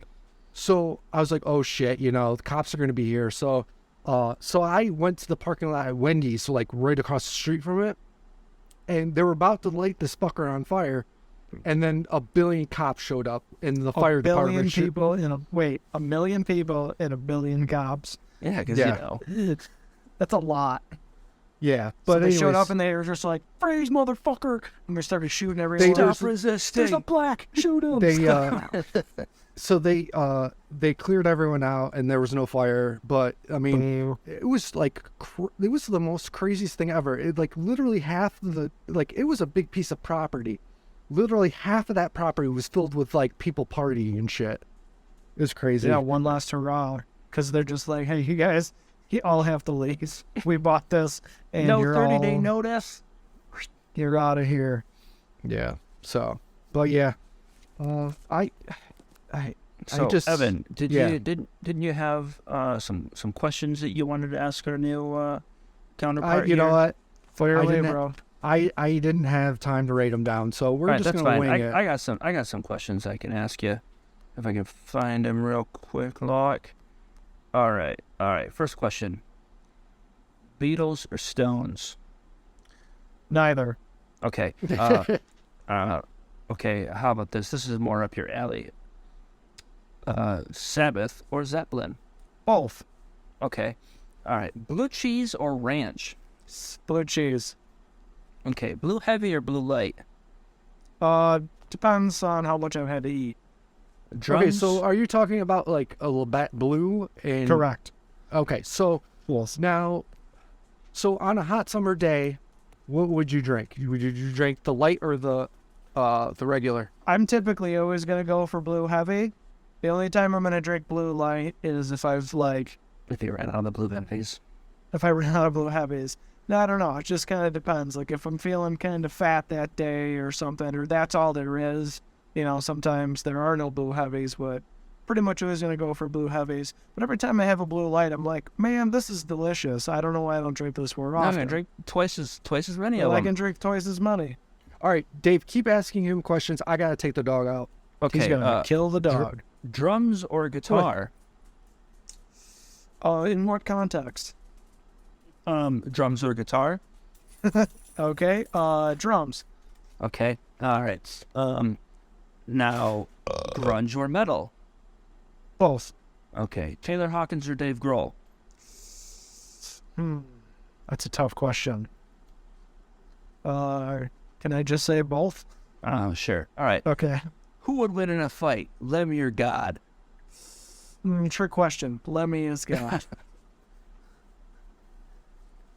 Speaker 1: So I was like, "Oh shit," the cops are gonna be here. So I went to the parking lot at Wendy's, so like right across the street from it, and they were about to light this fucker on fire, and then 1 billion cops showed up, and the fire
Speaker 3: A billion
Speaker 1: department.
Speaker 3: people in a 1 million people and 1 billion cops.
Speaker 2: Yeah, because
Speaker 1: Yeah.
Speaker 3: That's a lot.
Speaker 1: Yeah,
Speaker 3: But
Speaker 1: but
Speaker 3: they showed
Speaker 1: anyways,
Speaker 3: up and they were just like, "Freeze, motherfucker!" And they started shooting everyone.
Speaker 1: They-
Speaker 3: Stop
Speaker 1: there's-
Speaker 3: resisting. There's a black. Shoot him.
Speaker 1: they cleared everyone out, and there was no fire. But I mean, it was like it was the most craziest thing ever. It like literally half of it was a big piece of property. Literally half of that property was filled with like people partying and shit. It was crazy.
Speaker 3: Yeah, one last hurrah. Because they're just like, "Hey, you guys, you all have to leave. We bought this, and
Speaker 2: no
Speaker 3: you're
Speaker 2: 30-day
Speaker 3: all,
Speaker 2: notice.
Speaker 3: you're out of here."
Speaker 1: Yeah. So, but yeah, I
Speaker 2: So,
Speaker 1: just-
Speaker 2: Evan,
Speaker 1: yeah.
Speaker 2: didn't you have some questions that you wanted to ask our new counterpart?
Speaker 1: you know
Speaker 2: here?
Speaker 1: what?
Speaker 3: Fire
Speaker 1: I
Speaker 3: away,
Speaker 1: didn't
Speaker 3: bro.
Speaker 1: I didn't have time to write them down, so we're
Speaker 2: All right,
Speaker 1: just
Speaker 2: that's
Speaker 1: gonna
Speaker 2: fine.
Speaker 1: wing it.
Speaker 2: I got some questions I can ask you, if I can find them real quick. Like, all right. First question: Beatles or Stones?
Speaker 3: Neither.
Speaker 2: Okay. Okay. How about this? This is more up your alley. Sabbath or Zeppelin?
Speaker 3: Both.
Speaker 2: Okay. All right. Blue cheese or ranch?
Speaker 3: Blue cheese.
Speaker 2: Okay. Blue heavy or blue light?
Speaker 3: Depends on how much I've had to eat.
Speaker 2: Drums?
Speaker 1: Okay, so are you talking about like a Labatt Blue and
Speaker 3: Correct.
Speaker 1: Okay, so now, so on a hot summer day, what would you drink? Would you drink the light or the regular?
Speaker 3: I'm typically always gonna go for blue heavy. The only time I'm gonna drink blue light is if I've
Speaker 2: if you ran out of the blue heavies.
Speaker 3: if I ran out of blue heavies. No, I don't know. It just kind of depends. Like if I'm feeling kind of fat that day or something, or that's all there is. Sometimes there are no blue heavies, but pretty much always going to go for blue heavies. But every time I have a blue light, I'm like, man, this is delicious. I don't know why I don't drink this more
Speaker 2: No, I'm
Speaker 3: often.
Speaker 2: gonna drink twice as many
Speaker 3: Well,
Speaker 2: of
Speaker 3: I
Speaker 2: them.
Speaker 3: can drink twice as many.
Speaker 1: All right, Dave, keep asking him questions. I gotta take the dog out.
Speaker 2: Okay.
Speaker 3: He's going to kill the dog.
Speaker 2: Drums or guitar?
Speaker 3: In what context?
Speaker 2: Drums or guitar?
Speaker 3: Okay. Drums.
Speaker 2: Okay. All right. Now, grunge or metal?
Speaker 3: Both.
Speaker 2: Okay. Taylor Hawkins or Dave Grohl?
Speaker 3: That's a tough question. Can I just say both?
Speaker 2: Oh, sure. All right.
Speaker 3: Okay.
Speaker 2: Who would win in a fight, Lemmy or God?
Speaker 3: Trick question. Lemmy is God.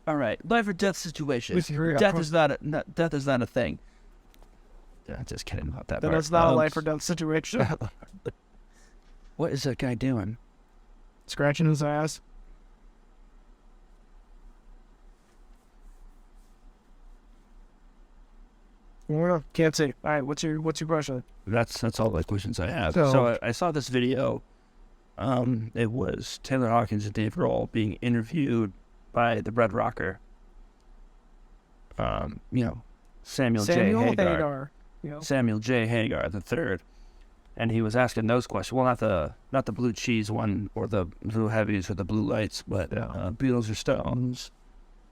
Speaker 2: All right. Life or death situation.
Speaker 3: Let's hear it.
Speaker 2: Death is not a thing. Yeah, just kidding about that
Speaker 3: Then
Speaker 2: part.
Speaker 3: it's not a life or death situation.
Speaker 2: What is that guy doing?
Speaker 3: Scratching his ass. Can't see. All right, what's your question?
Speaker 2: That's all the questions I have.
Speaker 3: So-
Speaker 2: So I saw this video. It was Taylor Hawkins and Dave Grohl being interviewed by the Red Rocker. Samuel J. Hagar.
Speaker 3: Yep.
Speaker 2: Samuel J. Hagar the third, and he was asking those questions. Well, not the blue cheese one or the blue heavies or the blue lights, but Beatles or Stones,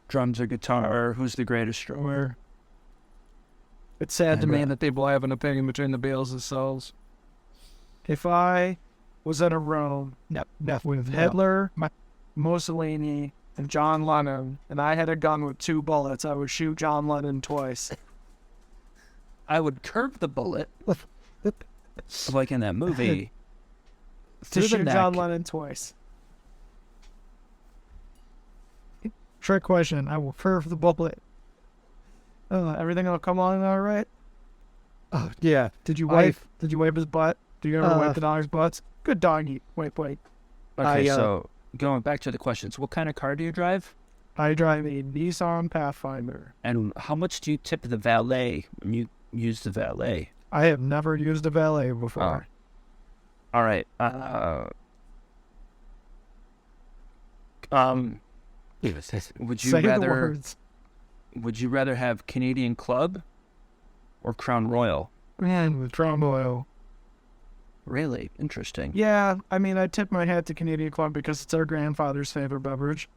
Speaker 2: drums or guitar. Who's the greatest drummer?
Speaker 1: It's sad to me that people have an opinion between the Beatles and Stones.
Speaker 3: If I was in a room with Hitler, Mussolini, and John Lennon, and I had a gun with 2 bullets, I would shoot John Lennon twice.
Speaker 2: I would curve the bullet, like in that movie,
Speaker 3: To
Speaker 2: through the
Speaker 3: shoot
Speaker 2: neck.
Speaker 3: John Lennon twice. Trick question. I will curve the bullet. Everything will come on all right?
Speaker 1: Oh, yeah.
Speaker 3: Did you wipe his butt? Do you ever wipe the dog's butts? Good doggy. Wait.
Speaker 2: Okay, so going back to the questions, what kind of car do you drive?
Speaker 3: I drive a Nissan Pathfinder.
Speaker 2: And how much do you tip the valet when you use the valet?
Speaker 3: I have never used a valet before.
Speaker 2: All right. Would you
Speaker 3: Say the
Speaker 2: rather
Speaker 3: words.
Speaker 2: would you rather have Canadian Club or Crown Royal?
Speaker 3: Man, with Crown Royal.
Speaker 2: Really interesting.
Speaker 3: Yeah, I mean, I tip my hat to Canadian Club because it's our grandfather's favorite beverage.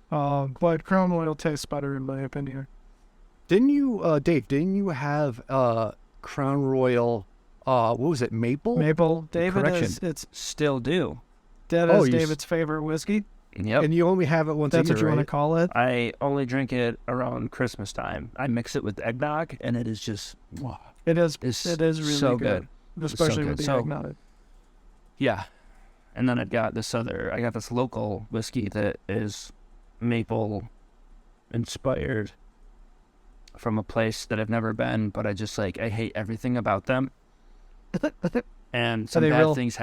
Speaker 3: But Crown Royal tastes better in my opinion.
Speaker 1: Didn't you, Dave, have Crown Royal, what was it, Maple?
Speaker 3: Maple. David
Speaker 2: Correction.
Speaker 3: it's
Speaker 2: Still do.
Speaker 3: that
Speaker 1: Oh,
Speaker 3: is
Speaker 1: you
Speaker 3: David's favorite whiskey.
Speaker 2: Yep.
Speaker 1: And you only have it once
Speaker 3: That's
Speaker 1: a year,
Speaker 3: what you want to
Speaker 1: right?
Speaker 3: call it.
Speaker 2: I only drink it around Christmas time. I mix it with eggnog, and it is just wow.
Speaker 3: It is.
Speaker 2: It's
Speaker 3: It is really
Speaker 2: so
Speaker 3: good, especially
Speaker 2: good.
Speaker 3: with the
Speaker 2: So-
Speaker 3: eggnog.
Speaker 2: Yeah. And then I got this local whiskey that is maple inspired from a place that I've never been, but I hate everything about them. And some
Speaker 3: they
Speaker 2: bad
Speaker 3: real-
Speaker 2: things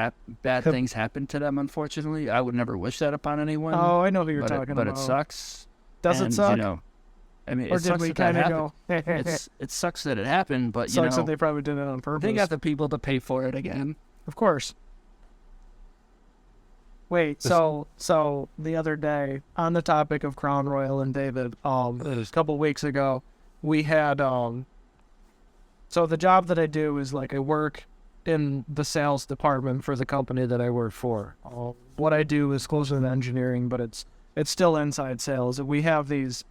Speaker 2: happen to them, unfortunately. I would never wish that upon anyone.
Speaker 3: Oh, I know who you're
Speaker 2: but
Speaker 3: talking
Speaker 2: but
Speaker 3: about.
Speaker 2: it sucks.
Speaker 3: Does it
Speaker 2: And,
Speaker 3: suck?
Speaker 2: I mean,
Speaker 3: Or
Speaker 2: it
Speaker 3: did
Speaker 2: sucks
Speaker 3: we
Speaker 2: that that
Speaker 3: kind of
Speaker 2: happened.
Speaker 3: go?
Speaker 2: It sucks that it happened, but
Speaker 3: Sucks that they probably did it on purpose.
Speaker 2: they got the people to pay for it again.
Speaker 3: Of course. Wait, so the other day, on the topic of Crown Royal and David, a couple weeks ago, we had so the job that I do is I work in the sales department for the company that I work for. What I do is closer to engineering, but it's still inside sales. We have these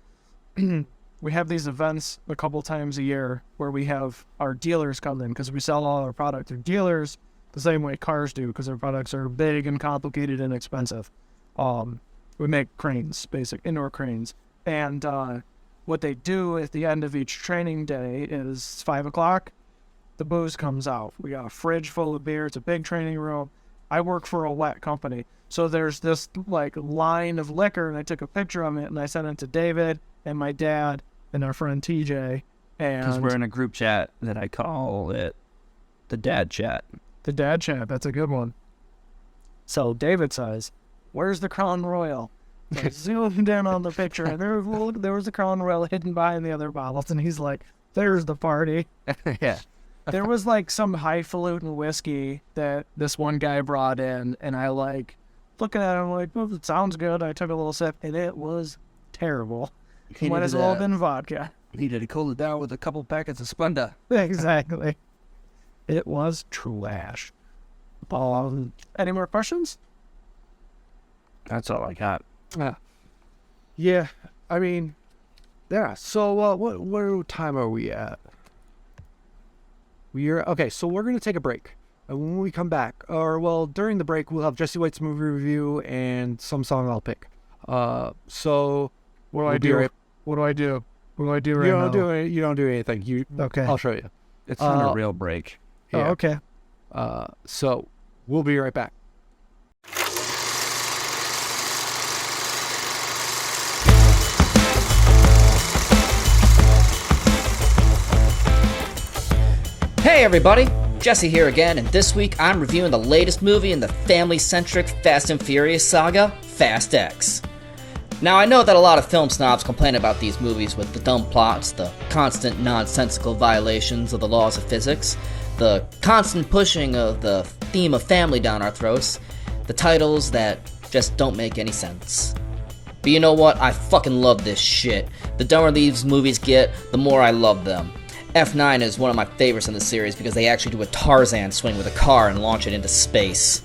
Speaker 3: events a couple times a year where we have our dealers come in because we sell all our product through dealers the same way cars do because our products are big and complicated and expensive. We make cranes, basic indoor cranes. And what they do at the end of each training day is 5 o'clock, the booze comes out. We got a fridge full of beer. It's a big training room. I work for a wet company. So there's this line of liquor, and I took a picture of it and I sent it to David and my dad and our friend TJ.
Speaker 2: Because
Speaker 3: And
Speaker 2: we're in a group chat that I call it the dad chat.
Speaker 3: the dad chat, that's a good one. So David says, "Where's the Crown Royal?" So I zoomed in on the picture, and there was the Crown Royal hidden behind the other bottles, and he's like, "There's the party."
Speaker 2: Yeah.
Speaker 3: There was some highfalutin whiskey that this one guy brought in, and I looking at it, I'm like, "Oh, it sounds good." I took a little sip, and it was terrible. Might as well have been vodka.
Speaker 2: Needed to cool it down with a couple packets of Splenda.
Speaker 3: Exactly. It was trash. Any more questions?
Speaker 2: That's all I got.
Speaker 1: Yeah, I mean, yeah. So, what time are we at? Okay. So we're gonna take a break, and when we come back, during the break, we'll have Jesse White's movie review and some song I'll pick. So
Speaker 3: What do I do? What do I do? What do I do right now?
Speaker 1: You don't do anything.
Speaker 3: Okay.
Speaker 1: I'll show you.
Speaker 2: It's not a real break.
Speaker 1: Yeah.
Speaker 3: Oh, okay.
Speaker 1: So we'll be right back.
Speaker 4: Hey everybody, Jesse here again, and this week I'm reviewing the latest movie in the family-centric Fast and Furious saga, Fast X. Now I know that a lot of film snobs complain about these movies with the dumb plots, the constant nonsensical violations of the laws of physics, the constant pushing of the theme of family down our throats, the titles that just don't make any sense. But you know what? I fucking love this shit. The dumber these movies get, the more I love them. F9 is one of my favorites in the series because they actually do a Tarzan swing with a car and launch it into space.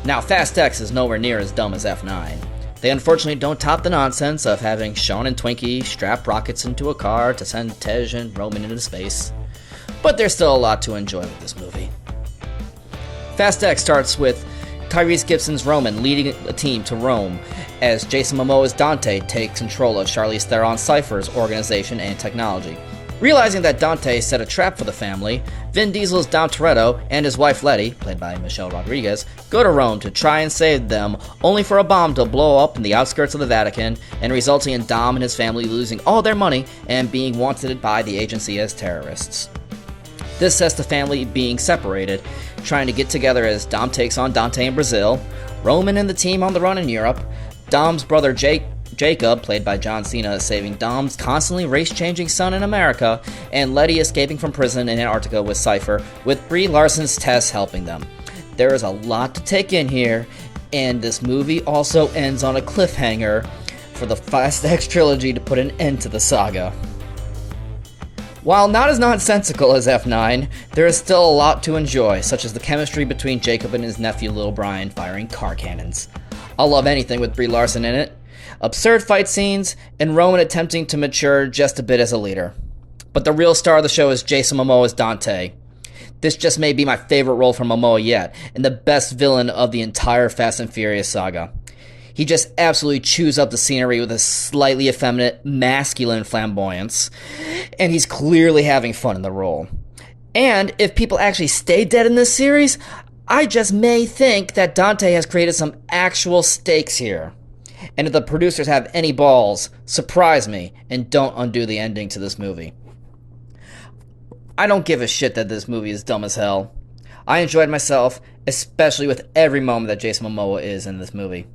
Speaker 4: Now, Fast X is nowhere near as dumb as F9. They unfortunately don't top the nonsense of having Sean and Twinkie strap rockets into a car to send Tej and Roman into space. But there's still a lot to enjoy with this movie. Fast X starts with Tyrese Gibson's Roman leading a team to Rome as Jason Momoa's Dante takes control of Charlize Theron's Cypher's organization and technology. Realizing that Dante set a trap for the family, Vin Diesel's Dom Toretto and his wife Letty, played by Michelle Rodriguez, go to Rome to try and save them, only for a bomb to blow up in the outskirts of the Vatican, and resulting in Dom and his family losing all their money and being wanted by the agency as terrorists. This sets the family being separated, trying to get together as Dom takes on Dante in Brazil, Roman and the team on the run in Europe, Dom's brother Jacob, played by John Cena, saving Dom's constantly race-changing son in America, and Letty escaping from prison in Antarctica with Cypher, with Brie Larson's Tess helping them. There is a lot to take in here, and this movie also ends on a cliffhanger for the Fast X trilogy to put an end to the saga. While not as nonsensical as F9, there is still a lot to enjoy, such as the chemistry between Jacob and his nephew Little Brian firing car cannons. I'll love anything with Brie Larson in it, absurd fight scenes, and Roman attempting to mature just a bit as a leader. But the real star of the show is Jason Momoa's Dante. This just may be my favorite role from Momoa yet, and the best villain of the entire Fast and Furious saga. He just absolutely chews up the scenery with a slightly effeminate, masculine flamboyance, and he's clearly having fun in the role. And if people actually stay dead in this series, I just may think that Dante has created some actual stakes here. And if the producers have any balls, surprise me and don't undo the ending to this movie. I don't give a shit that this movie is dumb as hell. I enjoyed myself, especially with every moment that Jason Momoa is in this movie.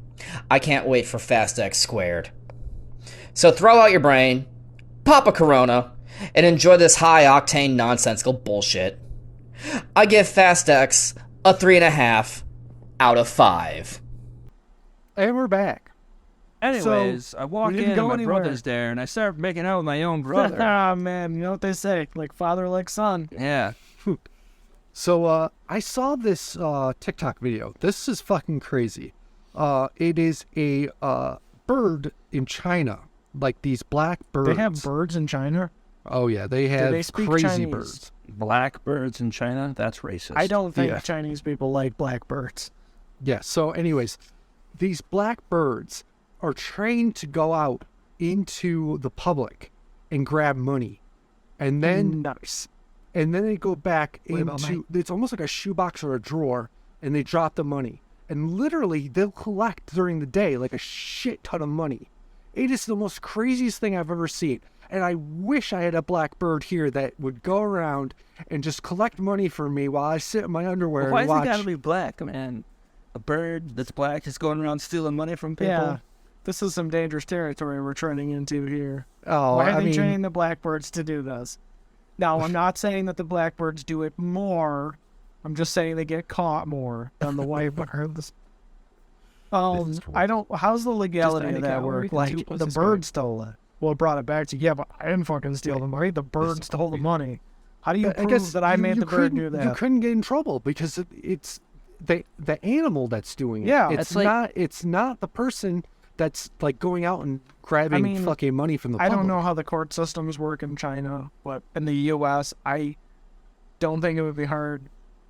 Speaker 4: I can't wait for Fast X Squared. So throw out your brain, pop a Corona, and enjoy this high-octane nonsensical bullshit. I give Fast X a 3.5 out of 5.
Speaker 1: And we're back.
Speaker 2: Anyways,
Speaker 1: So,
Speaker 2: I walk
Speaker 3: we
Speaker 2: in
Speaker 3: didn't
Speaker 2: and
Speaker 3: go
Speaker 2: my
Speaker 3: anywhere.
Speaker 2: brother's there, and I start making out with my own brother.
Speaker 3: Ah, man, you know what they say? Like father, like son.
Speaker 2: Yeah.
Speaker 1: So I saw this TikTok video. This is fucking crazy. It is a bird in China, like these black birds.
Speaker 3: They have birds in China?
Speaker 1: Oh yeah, they have
Speaker 3: they speak
Speaker 1: crazy
Speaker 3: Chinese?
Speaker 1: birds.
Speaker 2: Blackbirds in China? That's racist.
Speaker 3: I don't think
Speaker 1: Yeah.
Speaker 3: Chinese people like black birds.
Speaker 1: Yeah. So, anyways, these black birds are trained to go out into the public and grab money, and then
Speaker 3: Nice.
Speaker 1: they go back
Speaker 3: What about
Speaker 1: into it's almost like a shoebox or a drawer, and they drop the money, and literally they'll collect during the day like a shit ton of money. It is the most craziest thing I've ever seen, and I wish I had a black bird here that would go around and just collect money for me while I sit in my underwear
Speaker 2: Well, why
Speaker 1: and
Speaker 2: does
Speaker 1: watch.
Speaker 2: it gotta be black, man? A bird that's black is going around stealing money from people?
Speaker 3: Yeah. This is some dangerous territory we're treading into here.
Speaker 1: Oh,
Speaker 3: Why are
Speaker 1: I
Speaker 3: they
Speaker 1: mean,
Speaker 3: training the blackbirds to do this? Now, I'm not saying that the blackbirds do it more. I'm just saying they get caught more than the white birds. I don't. How's the legality of that work? Like the bird stole it. Well, it brought it back to yeah, but I didn't fucking steal the money. The bird stole the money. How do you prove that I made the bird do that?
Speaker 1: You couldn't get in trouble because it's the animal that's doing it.
Speaker 3: Yeah,
Speaker 1: it's
Speaker 2: like-
Speaker 1: not the person that's like going out and grabbing fucking money from the
Speaker 3: I
Speaker 1: public.
Speaker 3: don't know how the court systems work in China, but in the U.S., I don't think it would be hard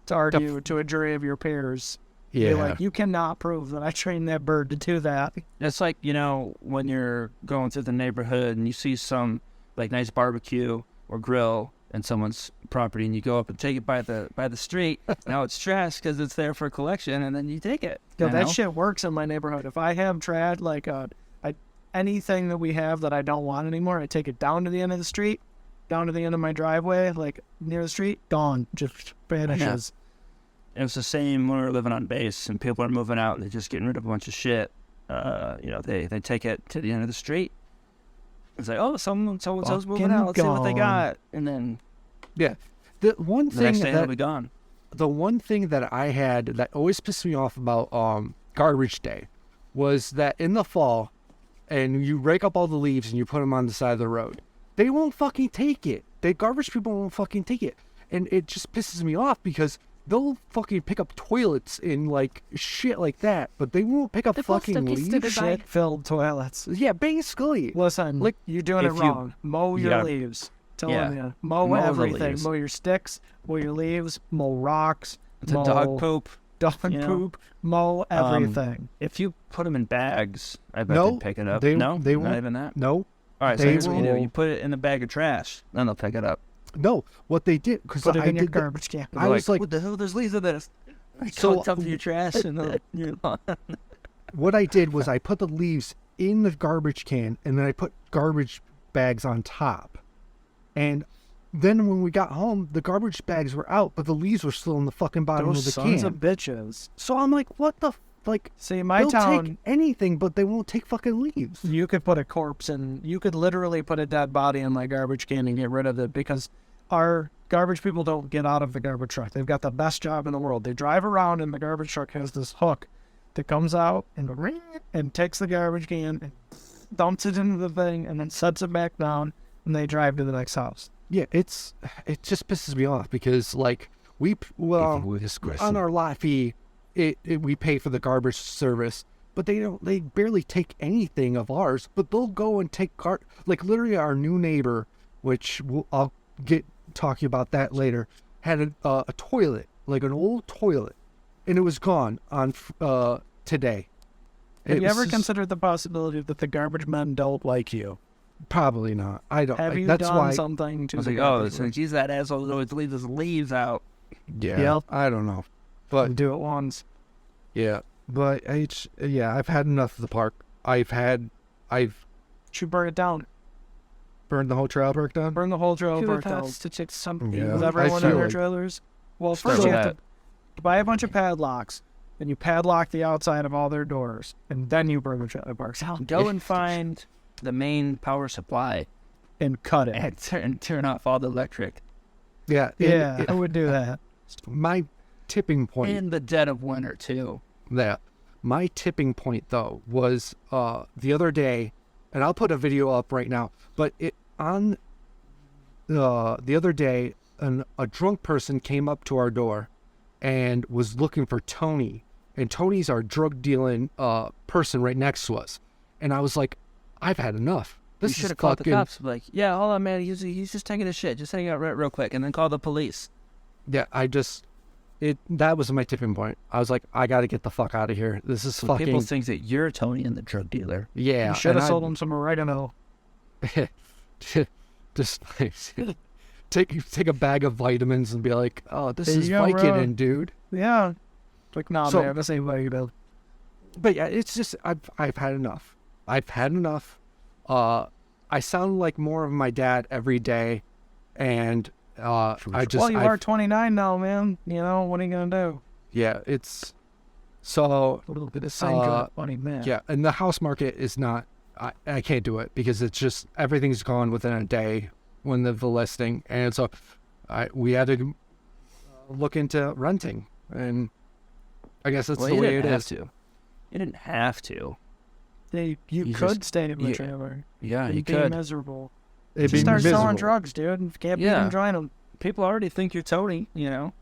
Speaker 3: to argue to a jury of your peers
Speaker 1: Yeah.
Speaker 3: Be like, you cannot prove that I trained that bird to do that.
Speaker 2: It's like, when you're going through the neighborhood and you see some like nice barbecue or grill in someone's property, and you go up and take it by the street. Now it's trash because it's there for collection, and then you take it.
Speaker 3: Yo, that shit works in my neighborhood. If I have trash, like anything that we have that I don't want anymore, I take it down to the end of the street, down to the end of my driveway, like near the street, gone, just vanishes.
Speaker 2: It was the same when we were living on base, and people are moving out, and they're just getting rid of a bunch of shit. They take it to the end of the street. It's like, oh, so-and-so's moving out. Let's see what they got. And then
Speaker 1: Yeah. The one
Speaker 2: the next
Speaker 1: thing
Speaker 2: day they'll be gone.
Speaker 1: the one thing that I had that always pissed me off about garbage day was that in the fall, and you rake up all the leaves and you put them on the side of the road, they won't fucking take it. The garbage people won't fucking take it. And it just pisses me off because they'll fucking pick up toilets and like shit like that, but they won't pick up fucking leaves.
Speaker 3: Shit-filled toilets.
Speaker 1: Yeah, basically.
Speaker 3: Listen,
Speaker 1: Like,
Speaker 3: you're doing it
Speaker 2: if you-
Speaker 3: wrong. Mow your
Speaker 2: gotta-
Speaker 3: leaves.
Speaker 2: Yeah.
Speaker 3: You. Mow
Speaker 2: Mow the
Speaker 3: everything.
Speaker 2: leaves.
Speaker 3: Mow your sticks. Mow your leaves. Mow rocks.
Speaker 2: It's
Speaker 3: mow
Speaker 2: a dog poop.
Speaker 3: Dog
Speaker 2: you know.
Speaker 3: poop. Mow everything.
Speaker 2: If you put them in bags, I bet
Speaker 1: No,
Speaker 2: they'd pick it up.
Speaker 1: they
Speaker 2: No,
Speaker 1: won't.
Speaker 2: not even that.
Speaker 1: No,
Speaker 2: All right, so
Speaker 1: They
Speaker 2: here's what you do:
Speaker 1: will-
Speaker 2: you put it in the bag of trash, then they'll pick it up.
Speaker 1: no. What they did, because
Speaker 3: Put it
Speaker 1: I
Speaker 3: in your
Speaker 1: did that-
Speaker 3: garbage can.
Speaker 1: I was like,
Speaker 2: what the hell? There's leaves of this.
Speaker 1: So-
Speaker 2: So up to your trash and your lawn.
Speaker 1: what I did was I put the leaves in the garbage can and then I put garbage bags on top. And then when we got home, the garbage bags were out, but the leaves were still in the fucking bottom
Speaker 3: Those
Speaker 1: of the
Speaker 3: sons
Speaker 1: can.
Speaker 3: of bitches.
Speaker 1: So I'm like, what the like?
Speaker 3: See, my
Speaker 1: They'll
Speaker 3: town,
Speaker 1: take anything, but they won't take fucking leaves.
Speaker 3: you could put a corpse in. You could literally put a dead body in my garbage can and get rid of it because our garbage people don't get out of the garbage truck. They've got the best job in the world. They drive around and the garbage truck has this hook that comes out and takes the garbage can and dumps it into the thing and then sets it back down and they drive to the next house.
Speaker 1: Yeah, it just pisses me off because like on our lot fee, we pay for the garbage service, but they barely take anything of ours, but they'll go and take like literally our new neighbor, which I'll get talking about that later, had a toilet, like an old toilet, and it was gone on today.
Speaker 3: Have
Speaker 1: It
Speaker 3: you
Speaker 1: was
Speaker 3: ever
Speaker 1: just-
Speaker 3: considered the possibility that the garbage men don't like you?
Speaker 1: Probably not. I don't.
Speaker 3: Have you
Speaker 1: that's
Speaker 3: done
Speaker 1: why.
Speaker 3: something to
Speaker 2: I was
Speaker 3: the
Speaker 2: like,
Speaker 3: garbage
Speaker 2: it's
Speaker 3: men?
Speaker 2: like, geez, that asshole always leaves his leaves out.
Speaker 1: Yeah.
Speaker 3: Yep.
Speaker 1: I don't know, but
Speaker 3: Do it once.
Speaker 1: yeah. But I've had enough of the park. I've
Speaker 3: Should burn it down.
Speaker 1: burned the whole trailer park down.
Speaker 3: Burn the whole trailer park down.
Speaker 2: to take something.
Speaker 1: Yeah.
Speaker 3: Is
Speaker 1: I
Speaker 3: everyone
Speaker 1: feel
Speaker 3: in their
Speaker 1: like-
Speaker 3: trailers? Well,
Speaker 2: Start
Speaker 3: first you
Speaker 2: with
Speaker 3: have to buy a bunch of padlocks, and you padlock the outside of all their doors, and then you burn the trailer parks down
Speaker 2: Go and find the main power supply
Speaker 3: and cut it.
Speaker 2: and turn off all the electric
Speaker 1: Yeah.
Speaker 3: Yeah, I would do that.
Speaker 1: My tipping point.
Speaker 2: in the dead of winter too.
Speaker 1: My tipping point though was the other day, and I'll put a video up right now. But the other day, a drunk person came up to our door and was looking for Tony, and Tony's our drug dealing person right next to us. And I was like, I've had enough.
Speaker 2: You
Speaker 1: This
Speaker 2: should
Speaker 1: is
Speaker 2: have called the
Speaker 1: fucking
Speaker 2: cops. Like, yeah, hold on, man. He's just taking a shit. Just hang out real quick, and then call the police.
Speaker 1: yeah. That was my tipping point. I was like, I got to get the fuck out of here. This is
Speaker 2: So
Speaker 1: fucking
Speaker 2: people think that you're Tony and the drug dealer.
Speaker 1: yeah.
Speaker 3: You should
Speaker 1: and
Speaker 3: have
Speaker 1: I-
Speaker 3: sold them some oregano.
Speaker 1: just like, take a bag of vitamins and be like, oh, this
Speaker 3: There
Speaker 1: is
Speaker 3: you go, bro.
Speaker 1: Vicodin, dude.
Speaker 3: Yeah. Like, nah,
Speaker 1: So-
Speaker 3: man, this ain't what you do.
Speaker 1: But yeah, it's just I've had enough. I've had enough. I sound like more of my dad every day, and I just
Speaker 3: Well, you
Speaker 1: I've-
Speaker 3: are 29 now, man. You know, what are you going to do?
Speaker 1: yeah, it's so
Speaker 3: A little bit of syndrome, funny man.
Speaker 1: yeah, and the house market is not. I can't do it because it's just everything's gone within a day when the listing, and so we had to look into renting, and I guess that's the way it is.
Speaker 2: To. You didn't have to.
Speaker 3: You
Speaker 2: You
Speaker 3: could
Speaker 2: just-
Speaker 3: stay in the
Speaker 2: yeah.
Speaker 3: trailer.
Speaker 2: Yeah,
Speaker 3: You'd
Speaker 2: you
Speaker 3: be
Speaker 2: could.
Speaker 3: miserable.
Speaker 1: It'd
Speaker 3: Just
Speaker 1: be
Speaker 3: start selling
Speaker 1: miserable.
Speaker 3: drugs, dude. If you can't beat
Speaker 2: Yeah.
Speaker 3: them, join them.
Speaker 2: People already think you're Tony. You know,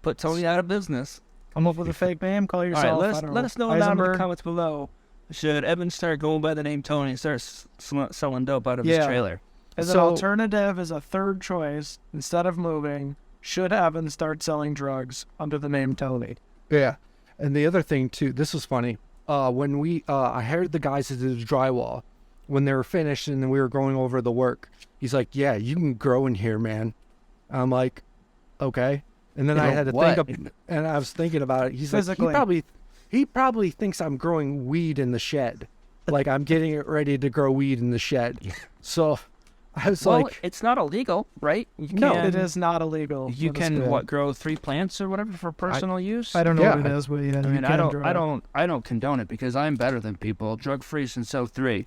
Speaker 2: put Tony out of business.
Speaker 3: Come up with a fake name. Call
Speaker 2: All
Speaker 3: yourself.
Speaker 2: right,
Speaker 3: I don't
Speaker 2: let us know down in the
Speaker 3: Eisenberg.
Speaker 2: comments below. Should Evan start going by the name Tony and start selling dope out of his
Speaker 3: Yeah.
Speaker 2: trailer?
Speaker 3: As an
Speaker 1: So-
Speaker 3: alternative, as a third choice, instead of moving, should Evan start selling drugs under the name Tony?
Speaker 1: Yeah, And the other thing too, this was funny. When I hired the guys to do the drywall, when they were finished and then we were going over the work, he's like, "Yeah, you can grow in here, man." I'm like, "Okay." And then I had to think, and I was thinking about it. He's
Speaker 3: Physically.
Speaker 1: like, he probably thinks I'm growing weed in the shed, like I'm getting it ready to grow weed in the shed. So I was like,
Speaker 2: it's not illegal, right?
Speaker 3: No, it is not illegal.
Speaker 2: You can grow 3 plants or whatever for personal use.
Speaker 3: I don't know what it is, but yeah,
Speaker 2: I mean, I don't condone it because I'm better than people. Drug free since 03.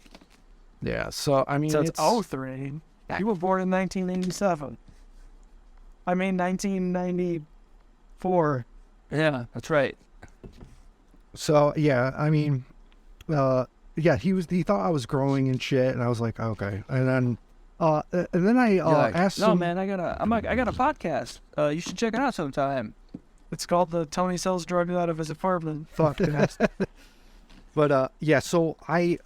Speaker 1: yeah. So I mean,
Speaker 3: So it's 03. You were born in 1987. I mean, 1994.
Speaker 2: Yeah, that's right.
Speaker 1: So yeah, I mean, yeah, he thought I was growing and shit, and I was like, okay. And then I asked
Speaker 2: no,
Speaker 1: him,
Speaker 2: man, I got a podcast. You should check it out sometime.
Speaker 3: It's called the Tony Sells Drugs Out of His Apartment.
Speaker 1: fuck it. But yeah, so I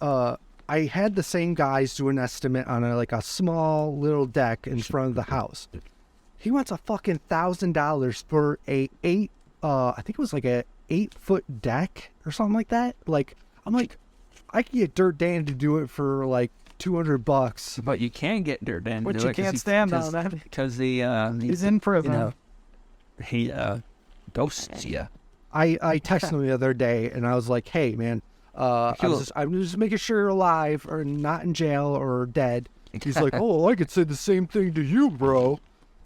Speaker 1: had the same guys do an estimate on a small little deck in front of the house. He wants a fucking $1,000 for I think it was like a 8-foot deck or something like that. Like, I'm like, I could get Dirt Dan to do it for like $200.
Speaker 2: But you can get Dirt Dan to
Speaker 3: But
Speaker 2: do
Speaker 3: you
Speaker 2: it
Speaker 3: can't stand on that.
Speaker 2: because
Speaker 3: He's in prison.
Speaker 2: He ghosts you.
Speaker 1: I texted him the other day and I was like, hey man, I'm just making sure you're alive or not in jail or dead. He's like, oh, I could say the same thing to you, bro.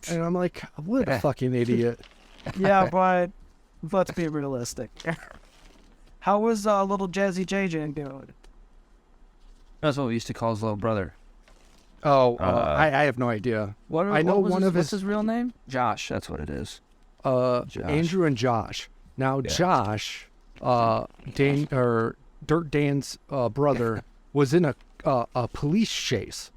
Speaker 1: And I'm like, what a fucking idiot.
Speaker 3: Yeah, but let's be realistic. How was little Jazzy JJ doing?
Speaker 2: That's what we used to call his little brother.
Speaker 1: Oh, I have no idea. I know
Speaker 2: what's his real name? Josh. That's what it is. Josh.
Speaker 1: Andrew and Josh. Now, Josh, Dirt Dan's brother, was in a police chase.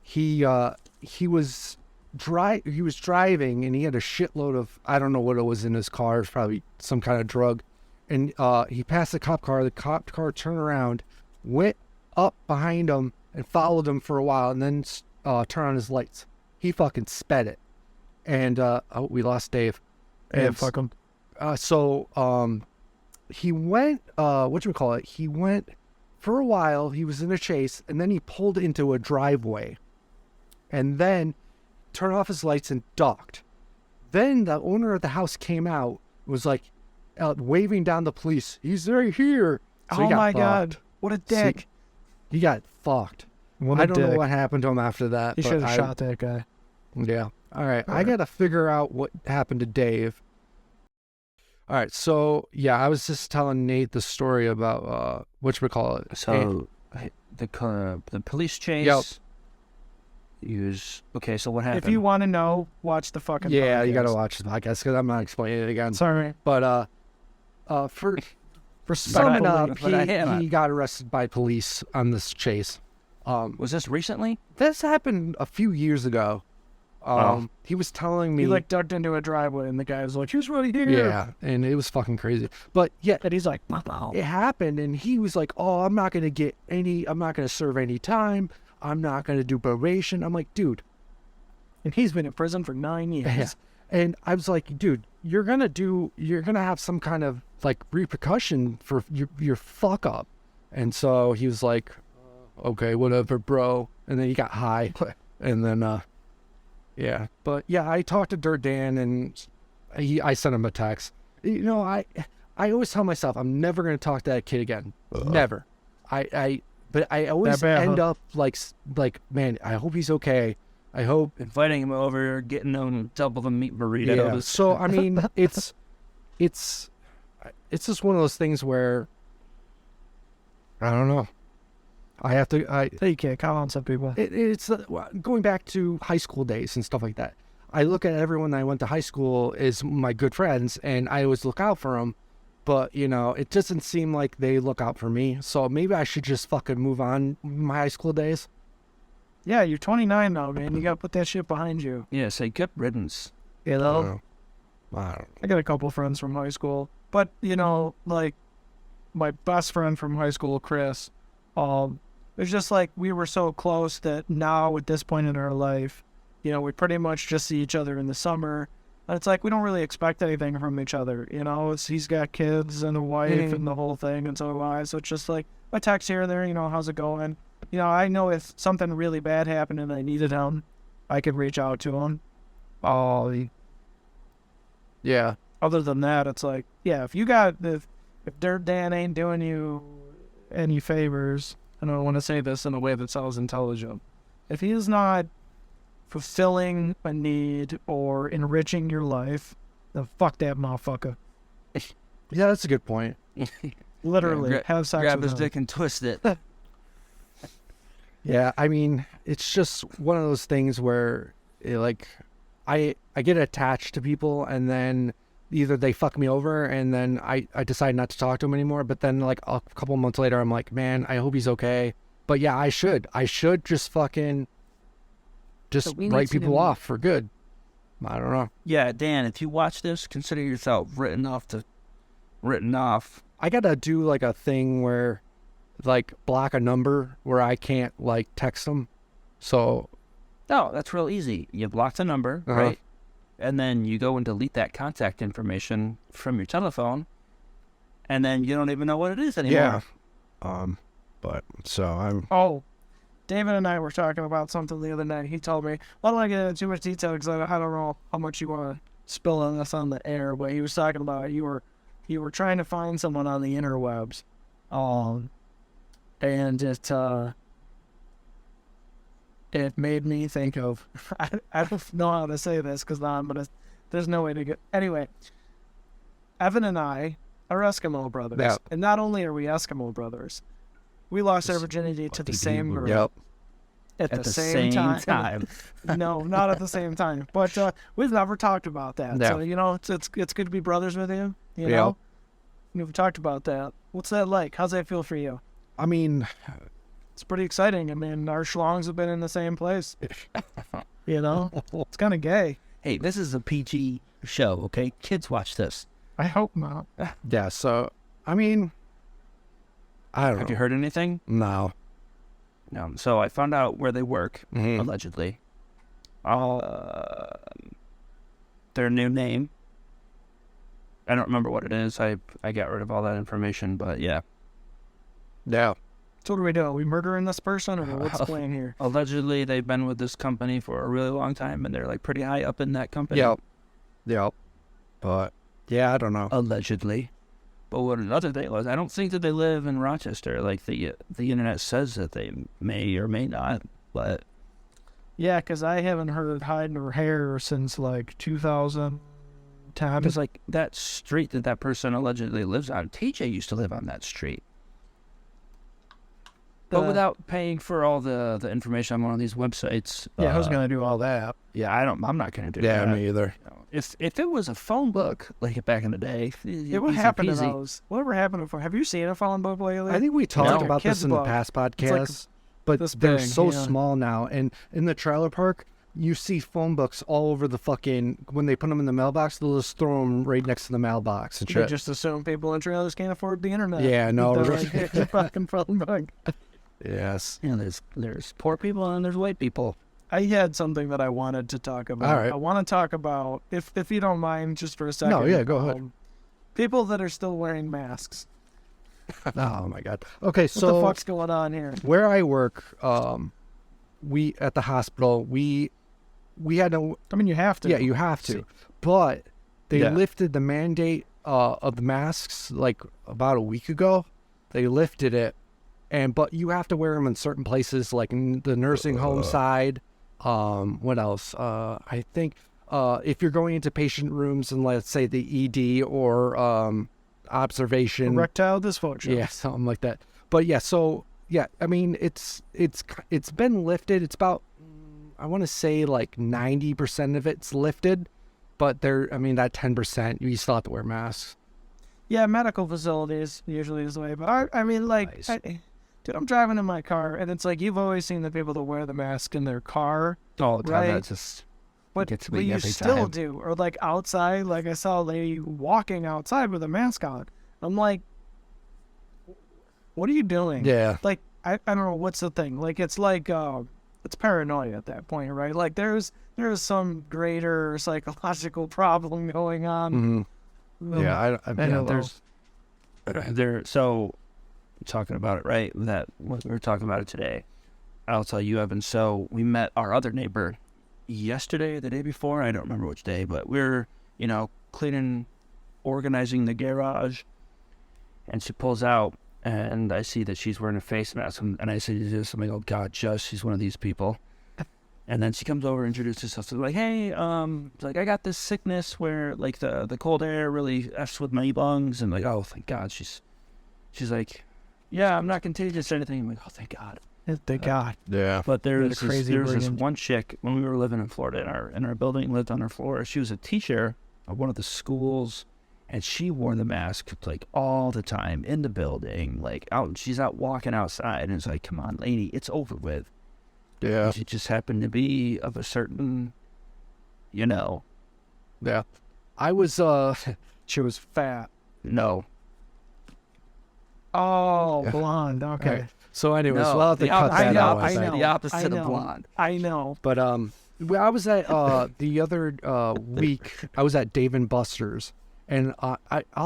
Speaker 1: He was driving and he had a shitload of, I don't know what it was in his car. It was probably some kind of drug. And he passed the cop car. The cop car turned around, went up behind him and followed him for a while, and then turned on his lights. He fucking sped it. And we lost Dave.
Speaker 3: Yeah, fuck him.
Speaker 1: So he went, he went for a while. He was in a chase, and then he pulled into a driveway and then turned off his lights and ducked. Then the owner of the house came out, was like waving down the police. He's right here. So
Speaker 3: Oh my God. What a dick.
Speaker 1: He got fucked. I don't know what happened to him after that.
Speaker 3: He should have shot that guy.
Speaker 1: Yeah. All right. I got to figure out what happened to Dave. All right. So, yeah, I was just telling Nate the story about whatchamacallit.
Speaker 2: So, the police chase.
Speaker 1: Yep.
Speaker 2: Okay, so what happened?
Speaker 3: If you want to know, watch the fucking
Speaker 1: Yeah,
Speaker 3: podcast.
Speaker 1: you got to watch the podcast because I'm not explaining it again.
Speaker 3: Sorry.
Speaker 1: But for summing up, he got arrested by police on this chase.
Speaker 2: Was this recently?
Speaker 1: This happened a few years ago. He was telling me
Speaker 3: He ducked into a driveway and the guy was like, "Here's what he did."
Speaker 1: yeah, and it was fucking crazy. But yeah,
Speaker 3: And he's like, "Wow."
Speaker 1: it happened, and he was like, "Oh, I'm not gonna serve any time. I'm not gonna do probation." I'm like, dude.
Speaker 3: And he's been in prison for 9 years.
Speaker 1: Yeah. And I was like, dude, you're gonna have some kind of like repercussion for your fuck up. And so he was like, okay, whatever, bro. And then he got high, and then yeah. But yeah, I talked to Dirt Dan, and I sent him a text. You know, I always tell myself I'm never gonna talk to that kid again. Never. But I always end up like, man, I hope he's okay. I hope
Speaker 2: Inviting him over, getting him double the meat burrito.
Speaker 1: Yeah. So I mean, it's just one of those things where I don't know. I have to.
Speaker 3: You can't count on some people.
Speaker 1: It's going back to high school days and stuff like that. I look at everyone that I went to high school as my good friends, and I always look out for them. But, you know, it doesn't seem like they look out for me. So maybe I should just fucking move on my high school days.
Speaker 3: Yeah, you're 29 now, man. You got to put that shit behind you.
Speaker 2: Yeah, say good riddance.
Speaker 3: You know?
Speaker 1: I
Speaker 3: I got a couple friends from high school. But, you know, like, my best friend from high school, Chris, it's just like we were so close that now at this point in our life, you know, we pretty much just see each other in the summer. And it's like, we don't really expect anything from each other, you know? He's got kids and a wife and the whole thing, and so do I. So it's just like, I text here and there, you know, how's it going? You know, I know if something really bad happened and I needed him, I could reach out to him.
Speaker 1: Yeah.
Speaker 3: Other than that, it's like, yeah, if Dirt Dan ain't doing you any favors, and I don't want to say this in a way that sounds intelligent, if he is not fulfilling a need or enriching your life, then fuck that motherfucker.
Speaker 1: Yeah, that's a good point.
Speaker 3: Literally, have sex
Speaker 2: grab
Speaker 3: with
Speaker 2: his
Speaker 3: him.
Speaker 2: dick and twist it.
Speaker 1: Yeah, I mean, it's just one of those things where, I get attached to people, and then either they fuck me over, and then I decide not to talk to them anymore. But then, like, a couple months later, I'm like, man, I hope he's okay. But yeah, I should just fucking write people off for good. I don't know.
Speaker 2: Yeah, Dan, if you watch this, consider yourself written off.
Speaker 1: I gotta do like a thing where, like, block a number where I can't like text them. So,
Speaker 2: No, that's real easy. You block the number, right? And then you go and delete that contact information from your telephone, and then you don't even know what it is anymore.
Speaker 1: yeah. But so I'm.
Speaker 3: Oh, David and I were talking about something the other night. He told me, I don't want to get into too much detail because I don't know how much you want to spill on this on the air, but he was talking about you were trying to find someone on the interwebs. And it made me think of, I don't know how to say this because there's no way to get, anyway, Evan and I are Eskimo brothers.
Speaker 1: Yeah.
Speaker 3: And not only are we Eskimo brothers, we lost our virginity to the same girl.
Speaker 1: Yep.
Speaker 3: At the same time. No, not at the same time. But we've never talked about that.
Speaker 1: Yeah.
Speaker 3: So, you know, it's good to be brothers with you. You know? We've talked about that. What's that like? How's that feel for you?
Speaker 1: I mean,
Speaker 3: It's pretty exciting. I mean, our schlongs have been in the same place. You know? It's kind of gay.
Speaker 2: Hey, this is a PG show, okay? Kids watch this.
Speaker 3: I hope not.
Speaker 1: yeah. So, I mean, I don't
Speaker 2: Have
Speaker 1: know.
Speaker 2: you heard anything?
Speaker 1: No.
Speaker 2: No. So I found out where they work,
Speaker 1: Mhm.
Speaker 2: allegedly. Their new name. I don't remember what it is. I got rid of all that information, but yeah.
Speaker 1: Yeah.
Speaker 3: So what do we do? Are we murdering this person or what's playing here?
Speaker 2: Allegedly, they've been with this company for a really long time, and they're like pretty high up in that company.
Speaker 1: Yep. Yep. But yeah, I don't know.
Speaker 2: Allegedly. But what another thing was, I don't think that they live in Rochester. Like the internet says that they may or may not, but
Speaker 3: Yeah, because I haven't heard hide nor hair since like 2010.
Speaker 2: because like that street that person allegedly lives on, TJ used to live on that street. But without paying for all the information on one of these websites.
Speaker 3: Yeah, who's going to do all that?
Speaker 2: Yeah, I'm not going to do
Speaker 1: Yeah,
Speaker 2: that.
Speaker 1: me either.
Speaker 2: You know, if it was a phone book like back in the day,
Speaker 3: Yeah, what happened to those? Whatever happened to? Have you seen a phone book lately?
Speaker 1: I think we talked
Speaker 3: No.
Speaker 1: about this
Speaker 3: Kid's
Speaker 1: in the
Speaker 3: book.
Speaker 1: past
Speaker 3: like
Speaker 1: podcasts, but
Speaker 3: this
Speaker 1: they're
Speaker 3: big,
Speaker 1: so
Speaker 3: yeah.
Speaker 1: small now. And in the trailer park, you see phone books all over the fucking. When they put them in the mailbox, they'll just throw them right next to the mailbox and
Speaker 3: They
Speaker 1: shit.
Speaker 3: just assume people in trailers can't afford the internet.
Speaker 1: Yeah, no,
Speaker 3: They're
Speaker 1: really.
Speaker 3: like, "Here's your fucking phone book."
Speaker 1: Yes.
Speaker 2: You know, there's poor people and there's white people.
Speaker 3: I had something that I wanted to talk about.
Speaker 1: All right.
Speaker 3: I want to talk about, if you don't mind, just for a second.
Speaker 1: No, yeah, go ahead.
Speaker 3: People that are still wearing masks.
Speaker 1: Oh my god. Okay,
Speaker 3: What
Speaker 1: so
Speaker 3: the fuck's going on here?
Speaker 1: where I work, we at the hospital, we had no.
Speaker 3: I mean, you have to.
Speaker 1: Yeah, you have to, but they
Speaker 2: Yeah.
Speaker 1: lifted the mandate of the masks like about a week ago. They lifted it, but you have to wear them in certain places, like in the nursing home side. What else? I think if you're going into patient rooms and let's say the ED or observation,
Speaker 3: Erectile dysfunction.
Speaker 1: yeah, something like that. But yeah, so yeah, I mean it's been lifted. It's about I want to say like 90% of it's lifted, but that 10% you still have to wear masks.
Speaker 3: Yeah, medical facilities usually is the way. But I mean, like,
Speaker 2: Nice.
Speaker 3: dude, I'm driving in my car, and it's like you've always seen the people that wear the mask in their car.
Speaker 2: All the time.
Speaker 3: Right.
Speaker 2: That just
Speaker 3: But
Speaker 2: gets
Speaker 3: but
Speaker 2: me
Speaker 3: you
Speaker 2: every
Speaker 3: still
Speaker 2: time.
Speaker 3: do. Or like outside, like I saw a lady walking outside with a mask on. I'm like, what are you doing?
Speaker 1: Yeah.
Speaker 3: Like, I don't know what's the thing. Like, it's like it's paranoia at that point, right? Like there's some greater psychological problem going on.
Speaker 1: Yeah,
Speaker 2: So talking about it, right? That we were talking about it today. I'll tell you, Evan. So we met our other neighbor yesterday, or the day before. I don't remember which day, but we're cleaning, organizing the garage, and she pulls out, and I see that she's wearing a face mask, and I say to this, I'm like, oh God, Jess, she's one of these people. And then she comes over, introduces herself, like, hey, like I got this sickness where like the cold air really f's with my lungs, and like, oh, thank God. She's like, yeah, I'm not contagious or anything. I'm like, oh, thank God.
Speaker 3: Thank God.
Speaker 1: Yeah.
Speaker 2: But there was this one chick when we were living in Florida in our building, lived on our floor. She was a teacher at one of the schools, and she wore the mask like all the time in the building, like out. She's out walking outside, and it's like, come on, lady, it's over with.
Speaker 1: Yeah.
Speaker 2: She just happened to be of a certain,
Speaker 1: Yeah. I was,
Speaker 3: She was fat.
Speaker 2: No.
Speaker 3: Oh,
Speaker 1: Yeah.
Speaker 3: blonde. Okay.
Speaker 1: Right. So anyways,
Speaker 2: No,
Speaker 1: we'll have to
Speaker 2: the
Speaker 1: cut that out.
Speaker 3: I know.
Speaker 2: The opposite
Speaker 3: I
Speaker 2: of
Speaker 3: know.
Speaker 2: blonde.
Speaker 3: I know.
Speaker 1: But I was at the other week. I was at Dave and Buster's, and all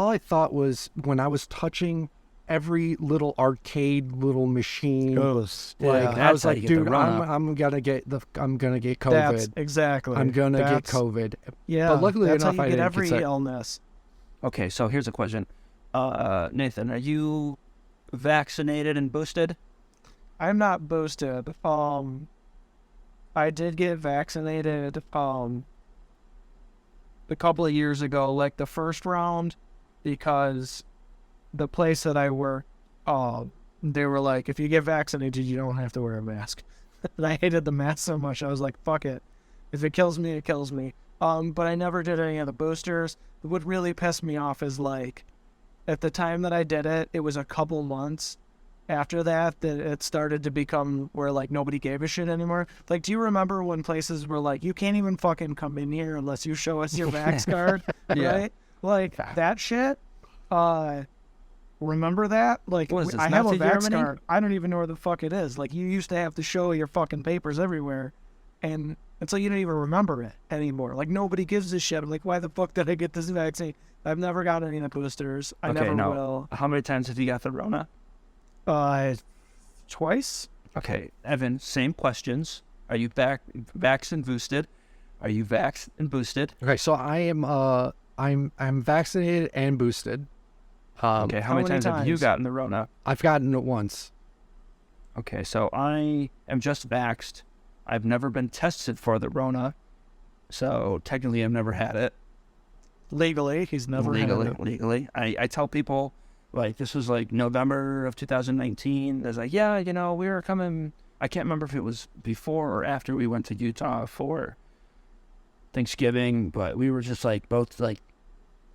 Speaker 1: I thought was when I was touching every little arcade little machine, like I was like, dude, I'm gonna get COVID.
Speaker 3: That's exactly.
Speaker 1: I'm gonna get COVID.
Speaker 3: Yeah.
Speaker 1: But luckily
Speaker 3: that's
Speaker 1: enough,
Speaker 3: how
Speaker 1: I
Speaker 3: you get
Speaker 1: didn't
Speaker 3: every
Speaker 1: get sick.
Speaker 3: illness.
Speaker 2: Okay, so here's a question. Nathan, are you vaccinated and boosted?
Speaker 3: I'm not boosted. I did get vaccinated a couple of years ago, like the first round, because the place that I work, they were like, if you get vaccinated, you don't have to wear a mask. And I hated the mask so much, I was like, fuck it. If it kills me, it kills me. But I never did any of the boosters. What really pissed me off is like, at the time that I did it, it was a couple months after that it started to become where like nobody gave a shit anymore. Like, do you remember when places were like, you can't even fucking come in here unless you show us your vax card,
Speaker 2: Yeah.
Speaker 3: right? Like that shit. Remember that? Like,
Speaker 2: What is this,
Speaker 3: I have a
Speaker 2: Nazi
Speaker 3: vax
Speaker 2: Germany?
Speaker 3: card. I don't even know where the fuck it is. Like, you used to have to show your fucking papers everywhere, and so you don't even remember it anymore. Like, nobody gives a shit. I'm like, why the fuck did I get this vaccine? I've never got any of the boosters. I never will.
Speaker 2: How many times have you got the Rona?
Speaker 3: Twice.
Speaker 2: Okay, Evan, same questions. Are you vaxxed and boosted? Are you vaxxed and boosted?
Speaker 1: Okay, so I am I'm vaccinated and boosted.
Speaker 2: Okay, how many times have you gotten the Rona?
Speaker 1: I've gotten it once.
Speaker 2: Okay, so I am just vaxxed. I've never been tested for the Rona, so technically I've never had it.
Speaker 3: Legally, he's never had it.
Speaker 2: Legally. I tell people, like, this was like November of 2019. There's like, yeah, we were coming. I can't remember if it was before or after we went to Utah for Thanksgiving, but we were just like both like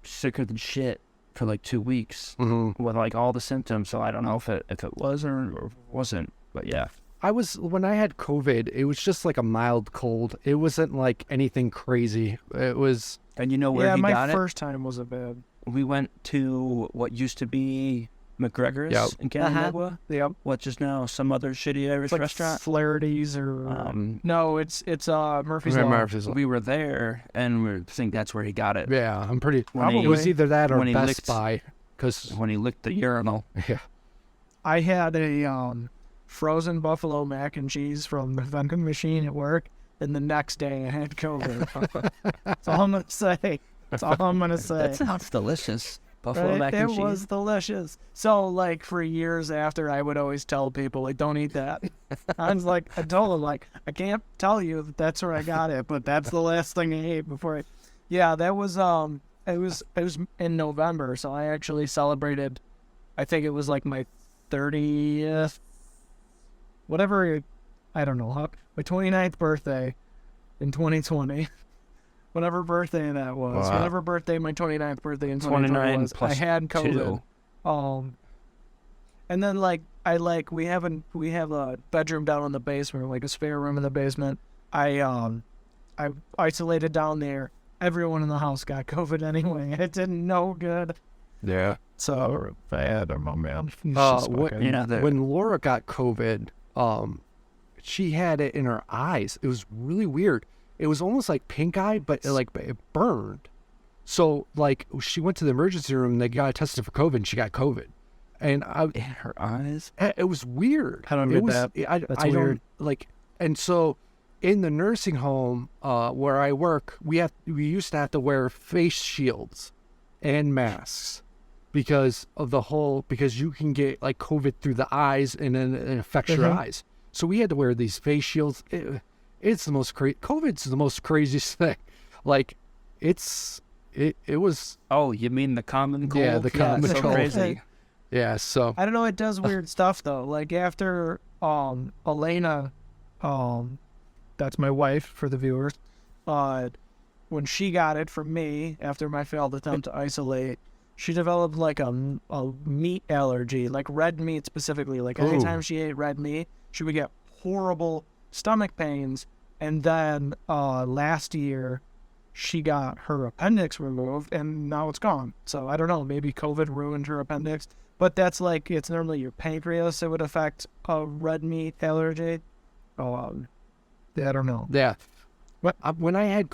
Speaker 2: sicker than shit for like 2 weeks with like all the symptoms. So I don't know if it was or wasn't, but yeah.
Speaker 1: When I had COVID, it was just like a mild cold. It wasn't like anything crazy. It was.
Speaker 2: And you know where he got it?
Speaker 3: Yeah, my first time was a bad.
Speaker 2: We went to what used to be McGregor's in Canandaigua.
Speaker 3: Yep.
Speaker 2: Which is now some other shitty Irish
Speaker 3: Like
Speaker 2: restaurant.
Speaker 3: Flaherty's or no, it's Murphy's Law.
Speaker 1: Murphy's Law.
Speaker 2: We were there, and we think that's where he got it.
Speaker 1: Yeah, I'm pretty.
Speaker 2: When
Speaker 1: It was either that or
Speaker 2: when he
Speaker 1: Best
Speaker 2: licked-
Speaker 1: Buy, because
Speaker 2: When he licked the urinal.
Speaker 1: yeah.
Speaker 3: I had a frozen buffalo mac and cheese from the vending machine at work, and the next day I had COVID. That's all I'm gonna say. That's all I'm gonna say.
Speaker 2: That sounds delicious. Buffalo mac and cheese.
Speaker 3: It was delicious. So, like, for years after, I would always tell people, like, don't eat that. I was like, I told them, like, I can't tell you that that's where I got it, but that's the last thing I ate before I... Yeah, that was, it was in November, so I actually celebrated, I think it was, like, my 30th, whatever, I don't know, my 29th birthday in 2020. Whatever birthday that was.
Speaker 1: Wow.
Speaker 3: Whatever birthday my 29th birthday in 2020 was. I had COVID.
Speaker 2: 2.
Speaker 3: And then we have a bedroom down in the basement, like a spare room in the basement. I isolated down there. Everyone in the house got COVID anyway. It didn't know good.
Speaker 1: Yeah.
Speaker 3: So bad, my man.
Speaker 1: When Laura got COVID, she had it in her eyes. It was really weird. It was almost like pink eye, but it burned. So like she went to the emergency room and they got tested for COVID and she got COVID. And
Speaker 2: in her eyes?
Speaker 1: It was weird.
Speaker 3: I don't get that.
Speaker 1: That's weird. And so in the nursing home where I work, we used to have to wear face shields and masks because you can get like COVID through the eyes and then it affects your eyes. So we had to wear these face shields. It's the most COVID's the most craziest thing. Like it was.
Speaker 2: Oh, you mean the common cold?
Speaker 1: Yeah, the common cold.
Speaker 2: Crazy.
Speaker 1: Yeah, so
Speaker 3: I don't know. It does weird stuff though. Like after Elena, that's my wife for the viewers. When she got it from me after my failed attempt to isolate, she developed like a meat allergy, like red meat specifically. Like anytime she ate red meat, she would get horrible stomach pains. And then last year, she got her appendix removed, and now it's gone. So I don't know. Maybe COVID ruined her appendix. But that's like, it's normally your pancreas that would affect a red meat allergy. Yeah, I don't know.
Speaker 1: Yeah. When I had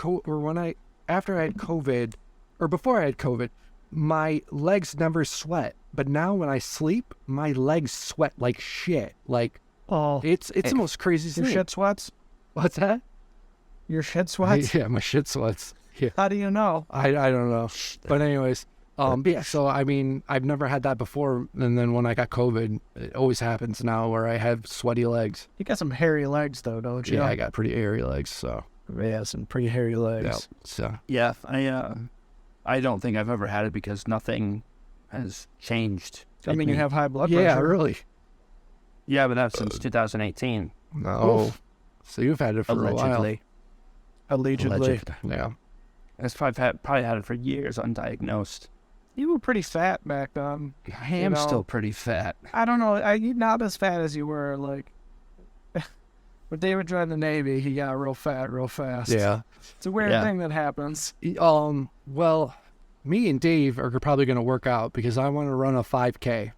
Speaker 1: after I had COVID, or before I had COVID, my legs never sweat. But now when I sleep, my legs sweat like shit. Like, it's the most crazy thing.
Speaker 3: Your shit sweats?
Speaker 1: What's that?
Speaker 3: Your shit sweats?
Speaker 1: Yeah, my shit sweats. Yeah.
Speaker 3: How do you know?
Speaker 1: I don't know. But anyways, yeah, so I mean, I've never had that before. And then when I got COVID, it always happens now where I have sweaty legs.
Speaker 3: You got some hairy legs though, don't you?
Speaker 1: Yeah, I got pretty hairy legs, so.
Speaker 3: Yeah, some pretty hairy legs.
Speaker 1: Yeah, so.
Speaker 2: Yeah, I don't think I've ever had it because nothing has changed.
Speaker 3: I mean, you have high blood pressure.
Speaker 1: Yeah, really.
Speaker 2: Yeah, but that's since 2018.
Speaker 1: No. Oof. So you've had it for a while.
Speaker 3: Allegedly.
Speaker 1: Yeah.
Speaker 2: I've probably had it for years undiagnosed.
Speaker 3: You were pretty fat back then.
Speaker 2: I am still pretty fat.
Speaker 3: I don't know. You're not as fat as you were, like... When David joined the Navy, he got real fat real fast.
Speaker 1: Yeah.
Speaker 3: It's a weird thing that happens.
Speaker 1: Well, me and Dave are probably going to work out because I want to run a 5K.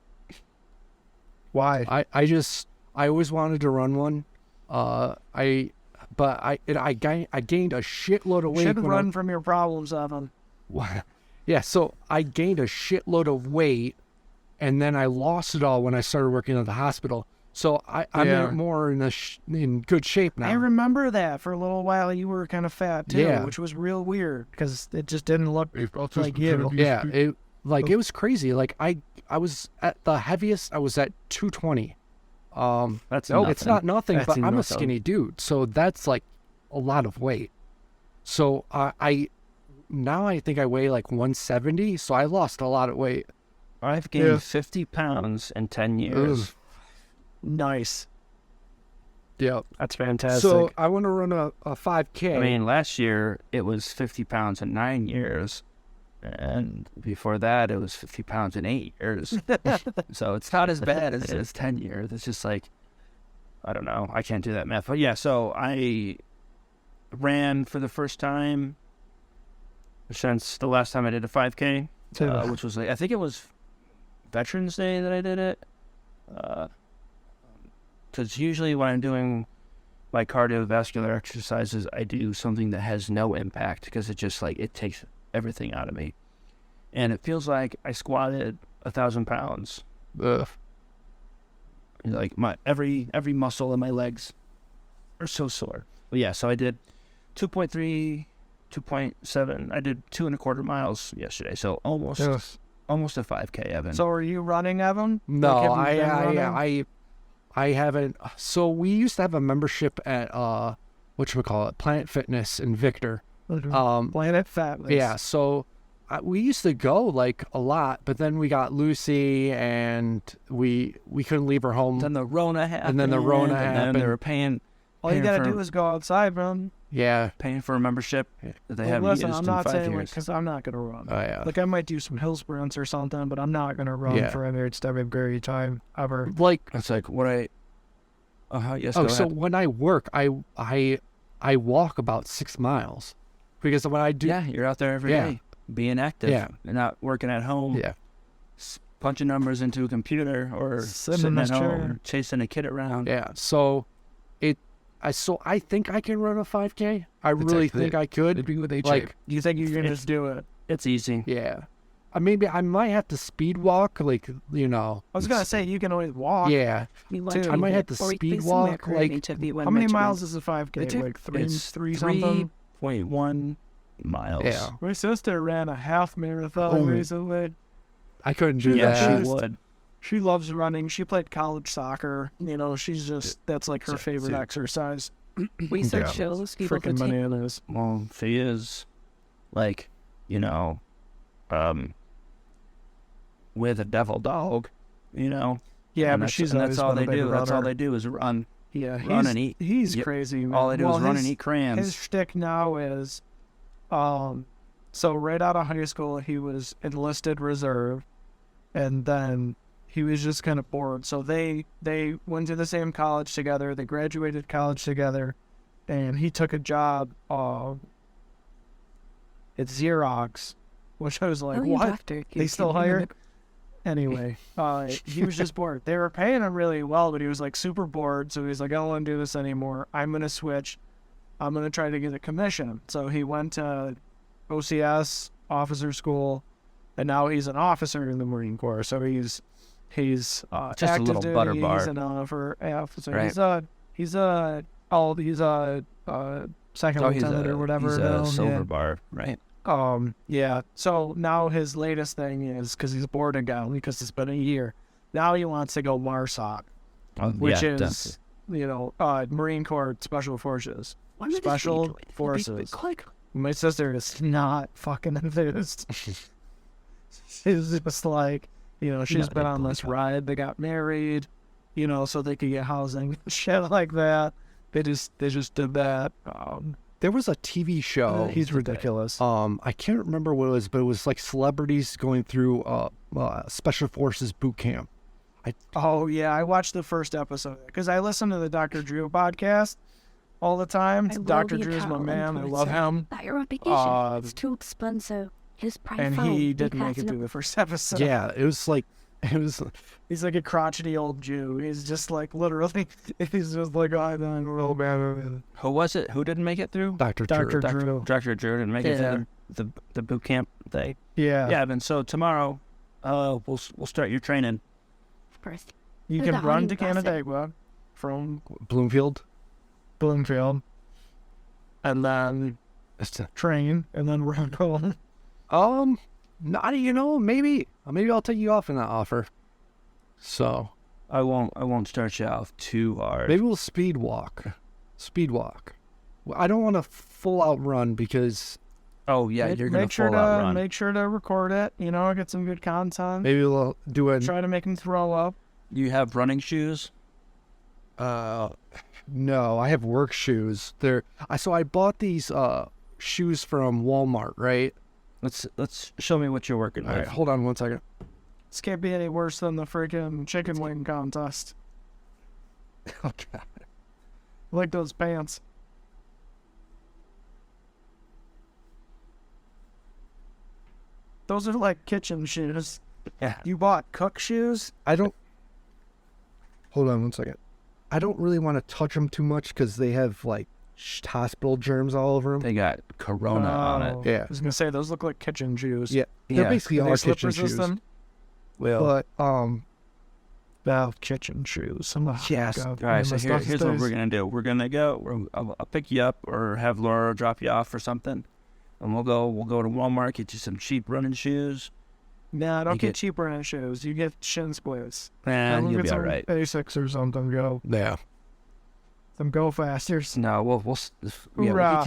Speaker 3: Why?
Speaker 1: I always wanted to run one. I gained a shitload of weight.
Speaker 3: You should run from your problems, Evan.
Speaker 1: Yeah, so I gained a shitload of weight, and then I lost it all when I started working at the hospital. So I'm more in good shape now.
Speaker 3: I remember that for a little while you were kind of fat too, which was real weird because it just didn't look like you.
Speaker 1: Yeah, it was crazy. Like I was at the heaviest. I was at 220.
Speaker 2: That's
Speaker 1: no,
Speaker 2: nothing.
Speaker 1: It's not nothing,
Speaker 2: That's
Speaker 1: but I'm a skinny dude, so that's like a lot of weight. So I think I weigh like 170. So I lost a lot of weight.
Speaker 2: I've gained 50 pounds in 10 years.
Speaker 1: Ugh.
Speaker 3: Nice.
Speaker 1: Yeah,
Speaker 3: that's fantastic.
Speaker 1: So I want to run a 5K.
Speaker 2: I mean, last year it was 50 pounds in 9 years, and before that it was 50 pounds in 8 years. So it's not as bad as 10 years. It's just like, I don't know. I can't do that math. But yeah, so I ran for the first time since the last time I did a 5K, which was like, I think it was Veterans Day that I did it. Because usually when I'm doing my cardiovascular exercises, I do something that has no impact because it just like, it takes everything out of me. And it feels like I squatted 1,000 pounds.
Speaker 1: Ugh.
Speaker 2: Like my every muscle in my legs are so sore. But yeah, so I did 2.3, 2.7. I did 2.25 miles yesterday. So almost a 5K, Evan.
Speaker 3: So are you running, Evan?
Speaker 1: No, I haven't. So we used to have a membership at whatchamacallit, Planet Fitness in Victor.
Speaker 3: Planet Fitness.
Speaker 1: Yeah, so we used to go like a lot, but then we got Lucy and we couldn't leave her home.
Speaker 2: Then the Rona happened.
Speaker 1: And then
Speaker 2: they were paying.
Speaker 3: All you gotta do is go outside, man.
Speaker 1: Yeah.
Speaker 2: Paying for a membership that they haven't
Speaker 3: listen,
Speaker 2: used
Speaker 3: I'm not
Speaker 2: in 5
Speaker 3: saying
Speaker 2: years.
Speaker 3: because I'm not gonna run.
Speaker 1: Oh yeah.
Speaker 3: Like I might do some hill sprints or something, but I'm not gonna run for any extended period of time ever.
Speaker 1: Like
Speaker 2: it's like what I. Yes.
Speaker 1: Oh, so when I work, I walk about 6 miles, because when I do.
Speaker 2: Yeah, you're out there every day, being active. Yeah. And not working at home.
Speaker 1: Yeah.
Speaker 2: Punching numbers into a computer or sitting at home, chasing a kid around.
Speaker 1: Yeah. So, it I think I can run a 5K. I really think I could.
Speaker 2: It'd be with HA.
Speaker 1: Like,
Speaker 3: You think you can just do it?
Speaker 2: it's easy.
Speaker 1: yeah. Maybe I might have to speed walk, like, you know.
Speaker 3: I was gonna say you can always walk.
Speaker 1: Yeah.
Speaker 3: Dude,
Speaker 1: I might have to speed walk, like,
Speaker 3: How many miles is a 5K? Like three something.
Speaker 2: 3.1 miles.
Speaker 1: Yeah.
Speaker 3: My sister ran a half marathon recently.
Speaker 1: I couldn't do
Speaker 2: Yeah,
Speaker 1: that.
Speaker 2: she would.
Speaker 3: She loves running. She played college soccer. You know, she's just that's like her favorite exercise.
Speaker 5: Research shows people
Speaker 3: Freaking bananas.
Speaker 2: Well, she is, like, you know, with a devil dog, you know.
Speaker 3: Yeah,
Speaker 2: And
Speaker 3: but
Speaker 2: that's,
Speaker 3: she's
Speaker 2: and
Speaker 3: always
Speaker 2: that's all
Speaker 3: been a
Speaker 2: they
Speaker 3: big
Speaker 2: do. That's all
Speaker 3: runner.
Speaker 2: they do is run.
Speaker 3: Yeah,
Speaker 2: Run and eat.
Speaker 3: He's
Speaker 2: Yep.
Speaker 3: crazy, man.
Speaker 2: All they do
Speaker 3: Well,
Speaker 2: is run and
Speaker 3: his-
Speaker 2: eat crayons.
Speaker 3: His shtick now is, so right out of high school, he was enlisted reserve, and then he was just kind of bored. So they went to the same college together. They graduated college together, and he took a job at Xerox, which I was like, what? They still hire? Anyway, he was just bored. They were paying him really well, but he was like super bored. So he's like, I don't want to do this anymore. I'm going to switch. I'm going to try to get a commission. So he went to OCS, officer school, and now he's an officer in the Marine Corps. So he's
Speaker 2: Just a
Speaker 3: active
Speaker 2: little
Speaker 3: duty,
Speaker 2: butter
Speaker 3: he's
Speaker 2: bar.
Speaker 3: an officer.
Speaker 2: Right.
Speaker 3: He's a second lieutenant or whatever.
Speaker 2: He's
Speaker 3: now.
Speaker 2: a silver
Speaker 3: Yeah.
Speaker 2: bar, right?
Speaker 3: Yeah. So now his latest thing is, because he's bored again, because it's been a year, now he wants to go MARSOC, which
Speaker 2: yeah,
Speaker 3: is,
Speaker 2: definitely.
Speaker 3: you know, Marine Corps Special Forces. Special Forces.
Speaker 5: Click.
Speaker 3: My sister is not fucking enthused. She's just like, you know, she's been on this ride. They got married, you know, so they could get housing, shit like that. They just did that.
Speaker 1: There was a TV show.
Speaker 3: He's ridiculous.
Speaker 1: I can't remember what it was, but it was like celebrities going through Special Forces boot camp.
Speaker 3: Oh, yeah, I watched the first episode because I listen to the Dr. Drew podcast all the time.
Speaker 5: I will
Speaker 3: Dr.
Speaker 5: be a
Speaker 3: Drew's my
Speaker 5: travel
Speaker 3: man. I love
Speaker 5: influencer.
Speaker 3: him.
Speaker 5: Thought you were on vacation. It's too expensive. His private
Speaker 3: And
Speaker 5: phone.
Speaker 3: he
Speaker 5: Be
Speaker 3: didn't make it
Speaker 5: passing
Speaker 3: through the first episode.
Speaker 1: Yeah, it was like,
Speaker 3: He's like a crotchety old Jew. He's just like, literally, he's just like, I don't know, man.
Speaker 2: Who was it? Who didn't make it through?
Speaker 1: Dr.
Speaker 3: Dr.
Speaker 1: Drew.
Speaker 3: Drew.
Speaker 2: Dr. Drew didn't make it through the boot camp day.
Speaker 3: Yeah.
Speaker 2: Yeah, and so tomorrow, we'll start your training.
Speaker 5: First.
Speaker 3: You
Speaker 5: There's
Speaker 3: can
Speaker 5: a
Speaker 3: run
Speaker 5: honey
Speaker 3: to
Speaker 5: gossip.
Speaker 3: Canandaigua from
Speaker 1: Bloomfield.
Speaker 3: Bloomfield and then train and then run home.
Speaker 1: Not, you know, maybe I'll take you off in that offer. So
Speaker 2: I won't start you off too hard.
Speaker 1: maybe we'll speed walk. Well, I don't want a full out run because
Speaker 2: Oh yeah, you're gonna
Speaker 3: make sure
Speaker 2: full out run.
Speaker 3: Make sure to record it. You know, get some good content.
Speaker 1: maybe we'll do it.
Speaker 3: Try to make him throw up.
Speaker 2: You have running shoes?
Speaker 1: No, I have work shoes. So I bought these shoes from Walmart, right?
Speaker 2: Let's show me what you're working
Speaker 1: All right,
Speaker 2: with.
Speaker 1: hold on one second.
Speaker 3: This can't be any worse than the freaking chicken wing contest.
Speaker 1: Oh God.
Speaker 3: I like those pants. Those are like kitchen shoes.
Speaker 2: Yeah.
Speaker 3: You bought cook shoes?
Speaker 1: Hold on one second. I don't really want to touch them too much because they have like hospital germs all over them.
Speaker 2: They got Corona on it.
Speaker 1: Yeah.
Speaker 3: I was gonna say those look like kitchen shoes.
Speaker 1: Yeah, they're basically
Speaker 3: Are
Speaker 1: all
Speaker 3: they slip
Speaker 1: kitchen shoes.
Speaker 3: resistant?
Speaker 2: Well,
Speaker 1: But
Speaker 3: Well, kitchen shoes.
Speaker 1: Yes.
Speaker 3: God,
Speaker 2: all right. So
Speaker 3: my stuff
Speaker 2: here's what
Speaker 3: stays-
Speaker 2: we're gonna do. We're gonna go. I'll pick you up, or have Laura drop you off or something, and we'll go to Walmart, get you some cheap running shoes.
Speaker 3: Nah, don't
Speaker 2: You
Speaker 3: get
Speaker 2: get-
Speaker 3: cheap running shoes. You get shin splints.
Speaker 2: And you'll
Speaker 3: get
Speaker 2: be all
Speaker 3: some
Speaker 2: right.
Speaker 3: Asics or something. Go.
Speaker 1: yeah.
Speaker 3: Some go fasters.
Speaker 2: No, we'll
Speaker 3: Hoorah.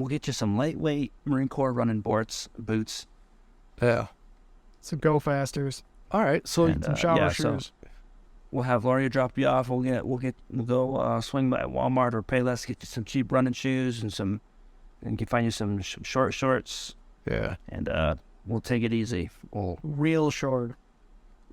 Speaker 2: get you some lightweight Marine Corps running boots.
Speaker 1: Yeah.
Speaker 3: Some go fasters.
Speaker 1: All right. So
Speaker 2: And,
Speaker 3: Some shower
Speaker 2: yeah,
Speaker 3: shoes.
Speaker 2: so we'll have Laura drop you off. We'll go swing by Walmart or Payless, get you some cheap running shoes and find you some short shorts,
Speaker 1: yeah.
Speaker 2: and we'll take it easy.
Speaker 3: Real short.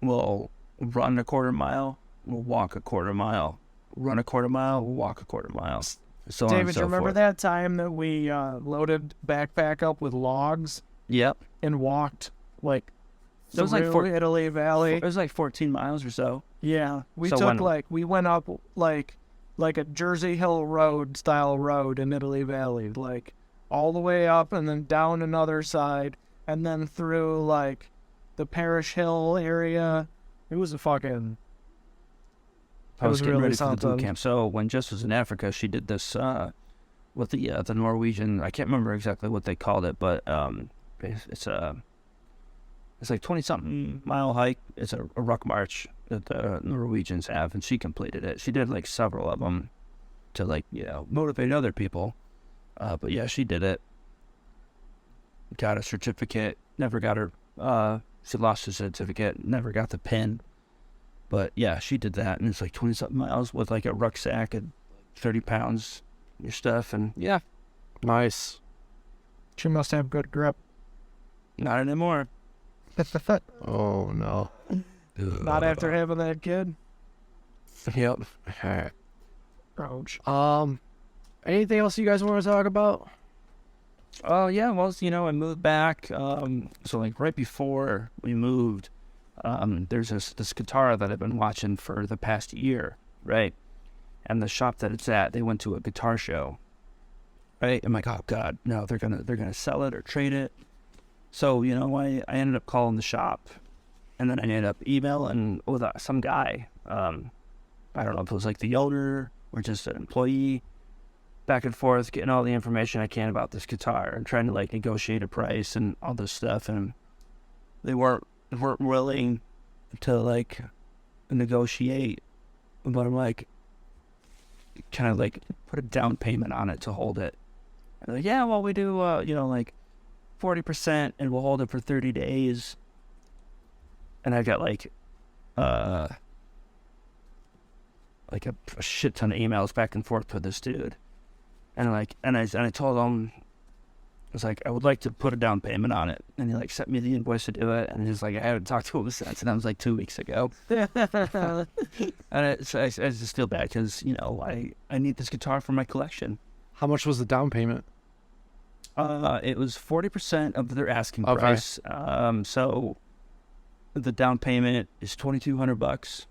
Speaker 2: We'll run a quarter mile. We'll walk a quarter mile. Run a quarter mile. We'll walk a quarter mile. So on and
Speaker 3: David,
Speaker 2: so
Speaker 3: you remember
Speaker 2: forth.
Speaker 3: that time that we loaded backpack up with logs
Speaker 2: Yep.
Speaker 3: and walked like
Speaker 2: It was like
Speaker 3: through Italy Valley?
Speaker 2: It was like 14 miles or so.
Speaker 3: Yeah, we
Speaker 2: So
Speaker 3: took
Speaker 2: when-
Speaker 3: we went up like like a Jersey Hill Road style road in Italy Valley, like all the way up and then down another side and then through like the Parish Hill area. It was a fucking...
Speaker 2: I was getting ready for the boot camp. So when Jess was in Africa, she did this with the Norwegian. I can't remember exactly what they called it, but it's like 20-something mile hike. It's a ruck march that the Norwegians have, and she completed it. She did like several of them to like motivate other people. But yeah, she did it. Got a certificate. Never got her. She lost her certificate. Never got the pin. But yeah, she did that, and it's like 20-something miles with like a rucksack and 30 pounds your stuff, and yeah.
Speaker 1: Nice.
Speaker 3: She must have good grip.
Speaker 2: Not anymore.
Speaker 1: Oh no.
Speaker 3: Not after having that kid.
Speaker 1: Yep. All right.
Speaker 3: Ouch.
Speaker 1: Anything else you guys want to talk about?
Speaker 2: Oh yeah, well, I moved back. So like right before we moved, there's this guitar that I've been watching for the past year, right? And the shop that it's at, they went to a guitar show, right? I'm like, oh god, no, they're gonna sell it or trade it. So I ended up calling the shop, and then I ended up emailing with some guy. I don't know if it was like the owner or just an employee. Back and forth, getting all the information I can about this guitar and trying to like negotiate a price and all this stuff, and they weren't willing to like negotiate. But I'm like, kind of like put a down payment on it to hold it. And they're like, yeah, well, we do like 40%, and we'll hold it for 30 days. And I got like a shit ton of emails back and forth with this dude. And I told him, I was like, I would like to put a down payment on it. And he like sent me the invoice to do it. And he's like, I haven't talked to him since. And that was like 2 weeks ago. And I just feel bad because, I need this guitar for my collection.
Speaker 1: How much was the down payment?
Speaker 2: It was 40% of their asking price. So the down payment is $2,200.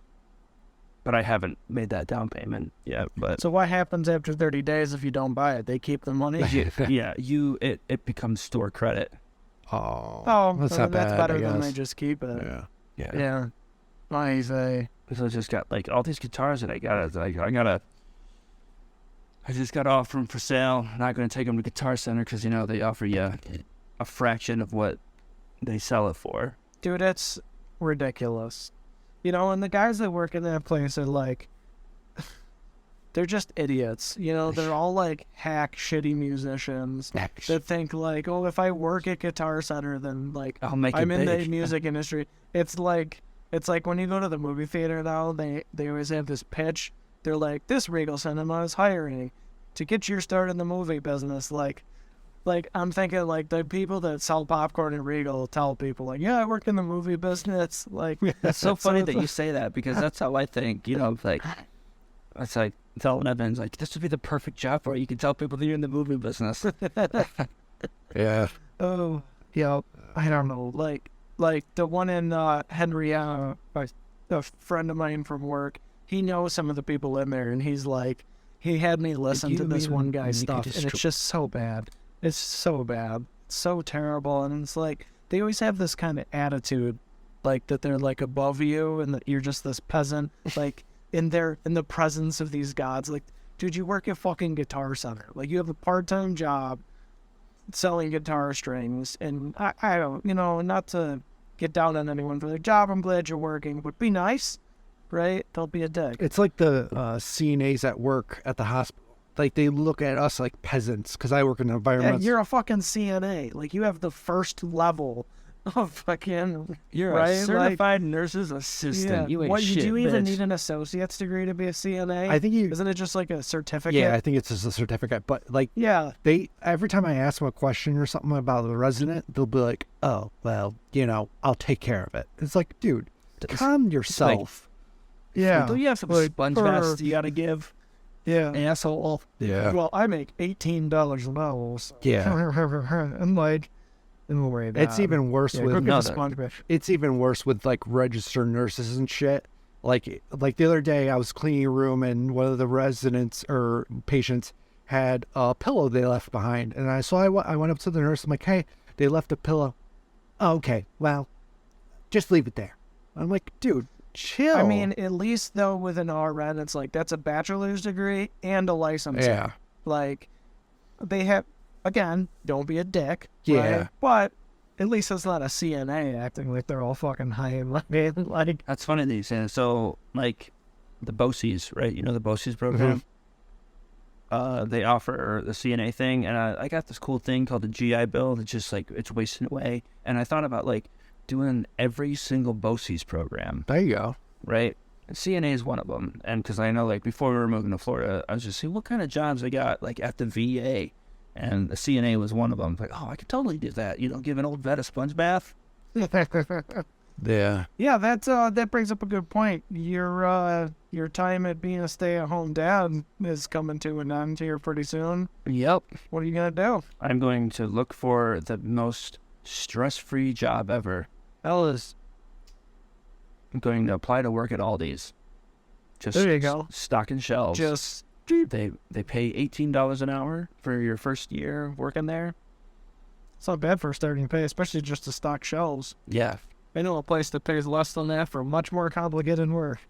Speaker 2: But I haven't made that down payment yet. But
Speaker 3: so what happens after 30 days if you don't buy it? They keep the money?
Speaker 2: It becomes store credit.
Speaker 1: Oh, that's not bad.
Speaker 3: That's better than they just keep it. Yeah. Nice.
Speaker 2: So I just got like all these guitars that I got. I just got to offer them for sale. Not going to take them to Guitar Center because they offer you a fraction of what they sell it for.
Speaker 3: Dude, it's ridiculous. And the guys that work in that place are like, they're just idiots. They're all like hack, shitty musicians that think like, oh, if I work at Guitar Center, then like I'm in the music industry. It's like when you go to the movie theater now, they always have this pitch. They're like, this Regal Cinema is hiring to get your start in the movie business. Like, I'm thinking, like, the people that sell popcorn in Regal tell people, like, yeah, I work in the movie business. Like,
Speaker 2: that's so funny that you say that because that's how I think, like, it's like telling Evans, like, this would be the perfect job for you. You can tell people that you're in the movie business.
Speaker 1: Yeah.
Speaker 3: Oh, yeah. I don't know. Like the one in Henrietta, a friend of mine from work, he knows some of the people in there, and he's like, he had me listen to this one guy's stuff, and it's just so bad. It's so bad. It's so terrible. And it's like, they always have this kind of attitude, like that they're like above you and that you're just this peasant, like in the presence of these gods. Like, dude, you work at fucking Guitar Center. Like, you have a part-time job selling guitar strings. And I don't, not to get down on anyone for their job. I'm glad you're working, but be nice, right? Don't be a dick.
Speaker 1: It's like the CNAs at work at the hospital. Like, they look at us like peasants because I work in the environment.
Speaker 3: Yeah, you're a fucking CNA. Like, you have the first level of fucking...
Speaker 2: You're a certified nurse's assistant.
Speaker 3: Yeah.
Speaker 2: You ain't shit,
Speaker 3: do you even
Speaker 2: bitch.
Speaker 3: need an associate's degree to be a CNA?
Speaker 1: I think
Speaker 3: Isn't it just like a certificate?
Speaker 1: Yeah, I think it's just a certificate. But, like,
Speaker 3: yeah,
Speaker 1: every time I ask them a question or something about the resident, they'll be like, oh, well, I'll take care of it. It's like, dude, calm yourself.
Speaker 3: Yeah.
Speaker 2: Do you have some sponge vests you got to give?
Speaker 3: Yeah.
Speaker 2: Asshole.
Speaker 1: Yeah.
Speaker 3: Well, I make $18 an hour. So.
Speaker 1: Yeah.
Speaker 3: I'm like, don't worry about it.
Speaker 1: It's even worse with
Speaker 3: sponge vest.
Speaker 1: It's even worse with like registered nurses and shit. Like the other day, I was cleaning a room, and one of the residents or patients had a pillow they left behind, and I went up to the nurse. I'm like, hey, they left a pillow. Oh, okay, well, just leave it there. I'm like, dude, chill.
Speaker 3: I mean, at least though with an RN, it's like that's a bachelor's degree and a license.
Speaker 1: Yeah.
Speaker 3: Like they have, again, don't be a dick.
Speaker 1: Yeah.
Speaker 3: Right? But at least it's not a CNA acting like they're all fucking high and like.
Speaker 2: That's funny that you say that. So, like, the BOCES, right? You know the BOCES program? They offer the CNA thing, and I got this cool thing called the GI Bill that's just, like, it's wasting away. And I thought about, like, doing every single BOCES program.
Speaker 1: There you go.
Speaker 2: Right? And CNA is one of them. And because I know, like, before we were moving to Florida, I was just seeing what kind of jobs they got, like, at the VA. And the CNA was one of them. Like, oh, I could totally do that. You know, give an old vet a sponge bath.
Speaker 1: Yeah.
Speaker 3: Yeah, that brings up a good point. Your time at being a stay-at-home dad is coming to an end here pretty soon.
Speaker 2: Yep.
Speaker 3: What are you gonna do?
Speaker 2: I'm going to look for the most stress-free job ever. I'm going to apply to work at Aldi's. Just
Speaker 3: there you go.
Speaker 2: Stocking shelves.
Speaker 3: Just
Speaker 2: They pay $18 an hour for your first year working there.
Speaker 3: it's not bad for starting pay, especially just to stock shelves.
Speaker 2: Yeah.
Speaker 3: I know a place that pays less than that for much more complicated work.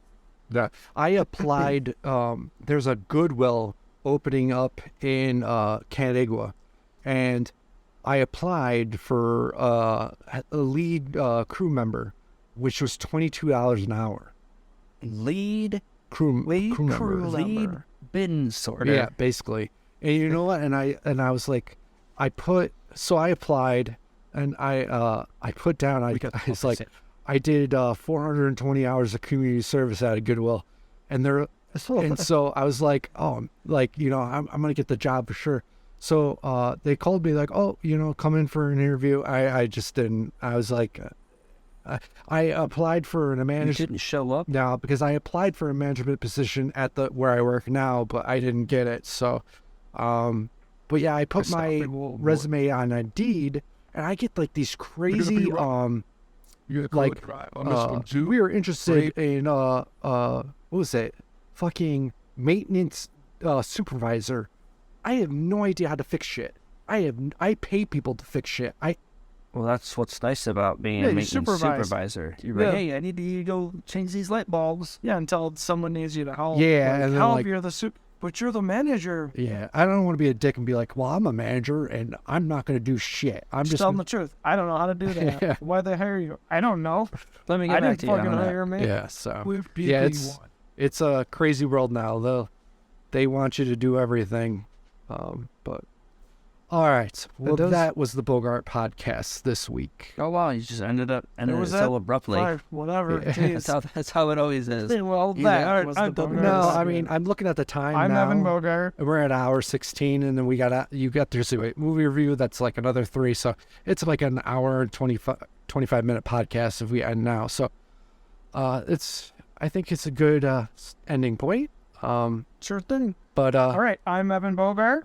Speaker 1: Yeah. I applied. There's a Goodwill opening up in Canandaigua, and I applied for a lead crew member, which was $22 an hour.
Speaker 2: Lead
Speaker 1: Crew
Speaker 3: crew
Speaker 1: member.
Speaker 2: lead bin sorter.
Speaker 1: Yeah, basically. And you know what? And I was like, I applied, and I put down. It's like I did 420 hours of community service at a Goodwill, and so I was like, oh, like, you know, I'm gonna get the job for sure. So they called me like, oh, you know, come in for an interview. I just didn't. I was like, I applied for a
Speaker 2: You
Speaker 1: management.
Speaker 2: didn't show up?
Speaker 1: Now, because I applied for a management position at where I work now, but I didn't get it. So, but yeah, I put my resume on Indeed, and I get like these crazy, like, we were interested in, what was it? Fucking maintenance, supervisor. I have no idea how to fix shit. I pay people to fix shit.
Speaker 2: Well, that's what's nice about being a maintenance supervisor. You're like, hey, I need to go change these light bulbs.
Speaker 3: Yeah, until someone needs you to help.
Speaker 1: Yeah,
Speaker 3: like,
Speaker 1: and then,
Speaker 3: help,
Speaker 1: like,
Speaker 3: you're the but you're the manager.
Speaker 1: Yeah, I don't want to be a dick and be like, well, I'm a manager and I'm not going to do shit. I'm just
Speaker 3: tell them the truth. I don't know how to do that.
Speaker 1: Yeah.
Speaker 3: Why'd they hire you? I don't know.
Speaker 2: Let me get
Speaker 3: I
Speaker 2: back
Speaker 3: didn't
Speaker 2: to you
Speaker 3: fucking
Speaker 2: on that.
Speaker 3: hire me.
Speaker 1: Yeah, so yeah, it's a crazy world now. They want you to do everything, but all right. Well, that was the Bogart podcast this week.
Speaker 2: Oh, wow. You just ended it
Speaker 3: was
Speaker 2: so
Speaker 3: that?
Speaker 2: abruptly.
Speaker 3: Fine, whatever.
Speaker 1: Yeah.
Speaker 3: Jeez.
Speaker 2: That's how it always is.
Speaker 3: Well,
Speaker 2: He's
Speaker 3: that
Speaker 2: like,
Speaker 3: was
Speaker 2: "All right,
Speaker 3: the
Speaker 2: I'm done."
Speaker 3: Bogart.
Speaker 1: No, I mean, I'm looking at the time
Speaker 3: I'm
Speaker 1: now.
Speaker 3: Evan Bogart.
Speaker 1: We're at hour 16, and then you got there's a movie review that's like another 3, so it's like an hour and 25 minute podcast if we end now. So, I think it's a good ending point.
Speaker 3: Sure thing.
Speaker 1: But
Speaker 3: All right, I'm Evan Bogart.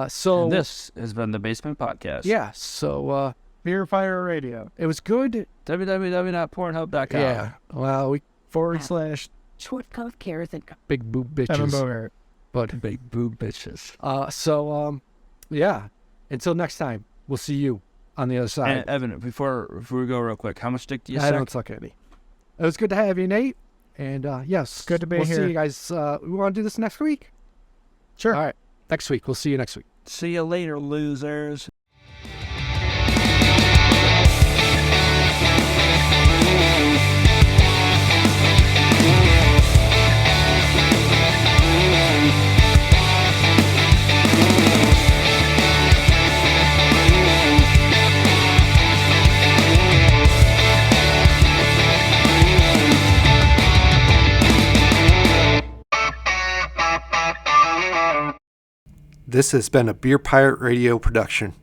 Speaker 1: so
Speaker 2: And this has been the Basement Podcast.
Speaker 1: yeah, so
Speaker 3: Beer Fire Radio.
Speaker 1: it was good.
Speaker 2: www.pornhub.com.
Speaker 1: Yeah, well, we
Speaker 3: /
Speaker 5: Short coat carrots and
Speaker 1: big boob
Speaker 3: Evan
Speaker 1: bitches,
Speaker 3: Bogart.
Speaker 1: but
Speaker 2: Big boob bitches.
Speaker 1: yeah. Until next time, we'll see you on the other side.
Speaker 2: And Evan, before we go real quick, how much dick do you
Speaker 1: I
Speaker 2: suck?
Speaker 1: don't suck any. It was good to have you, Nate. And yes,
Speaker 3: Good to be
Speaker 1: we'll
Speaker 3: here.
Speaker 1: see you guys. We want to do this next week.
Speaker 3: Sure.
Speaker 1: All right, next week. We'll see you next week.
Speaker 2: See you later, losers.
Speaker 1: This has been a Beer Pirate Radio production.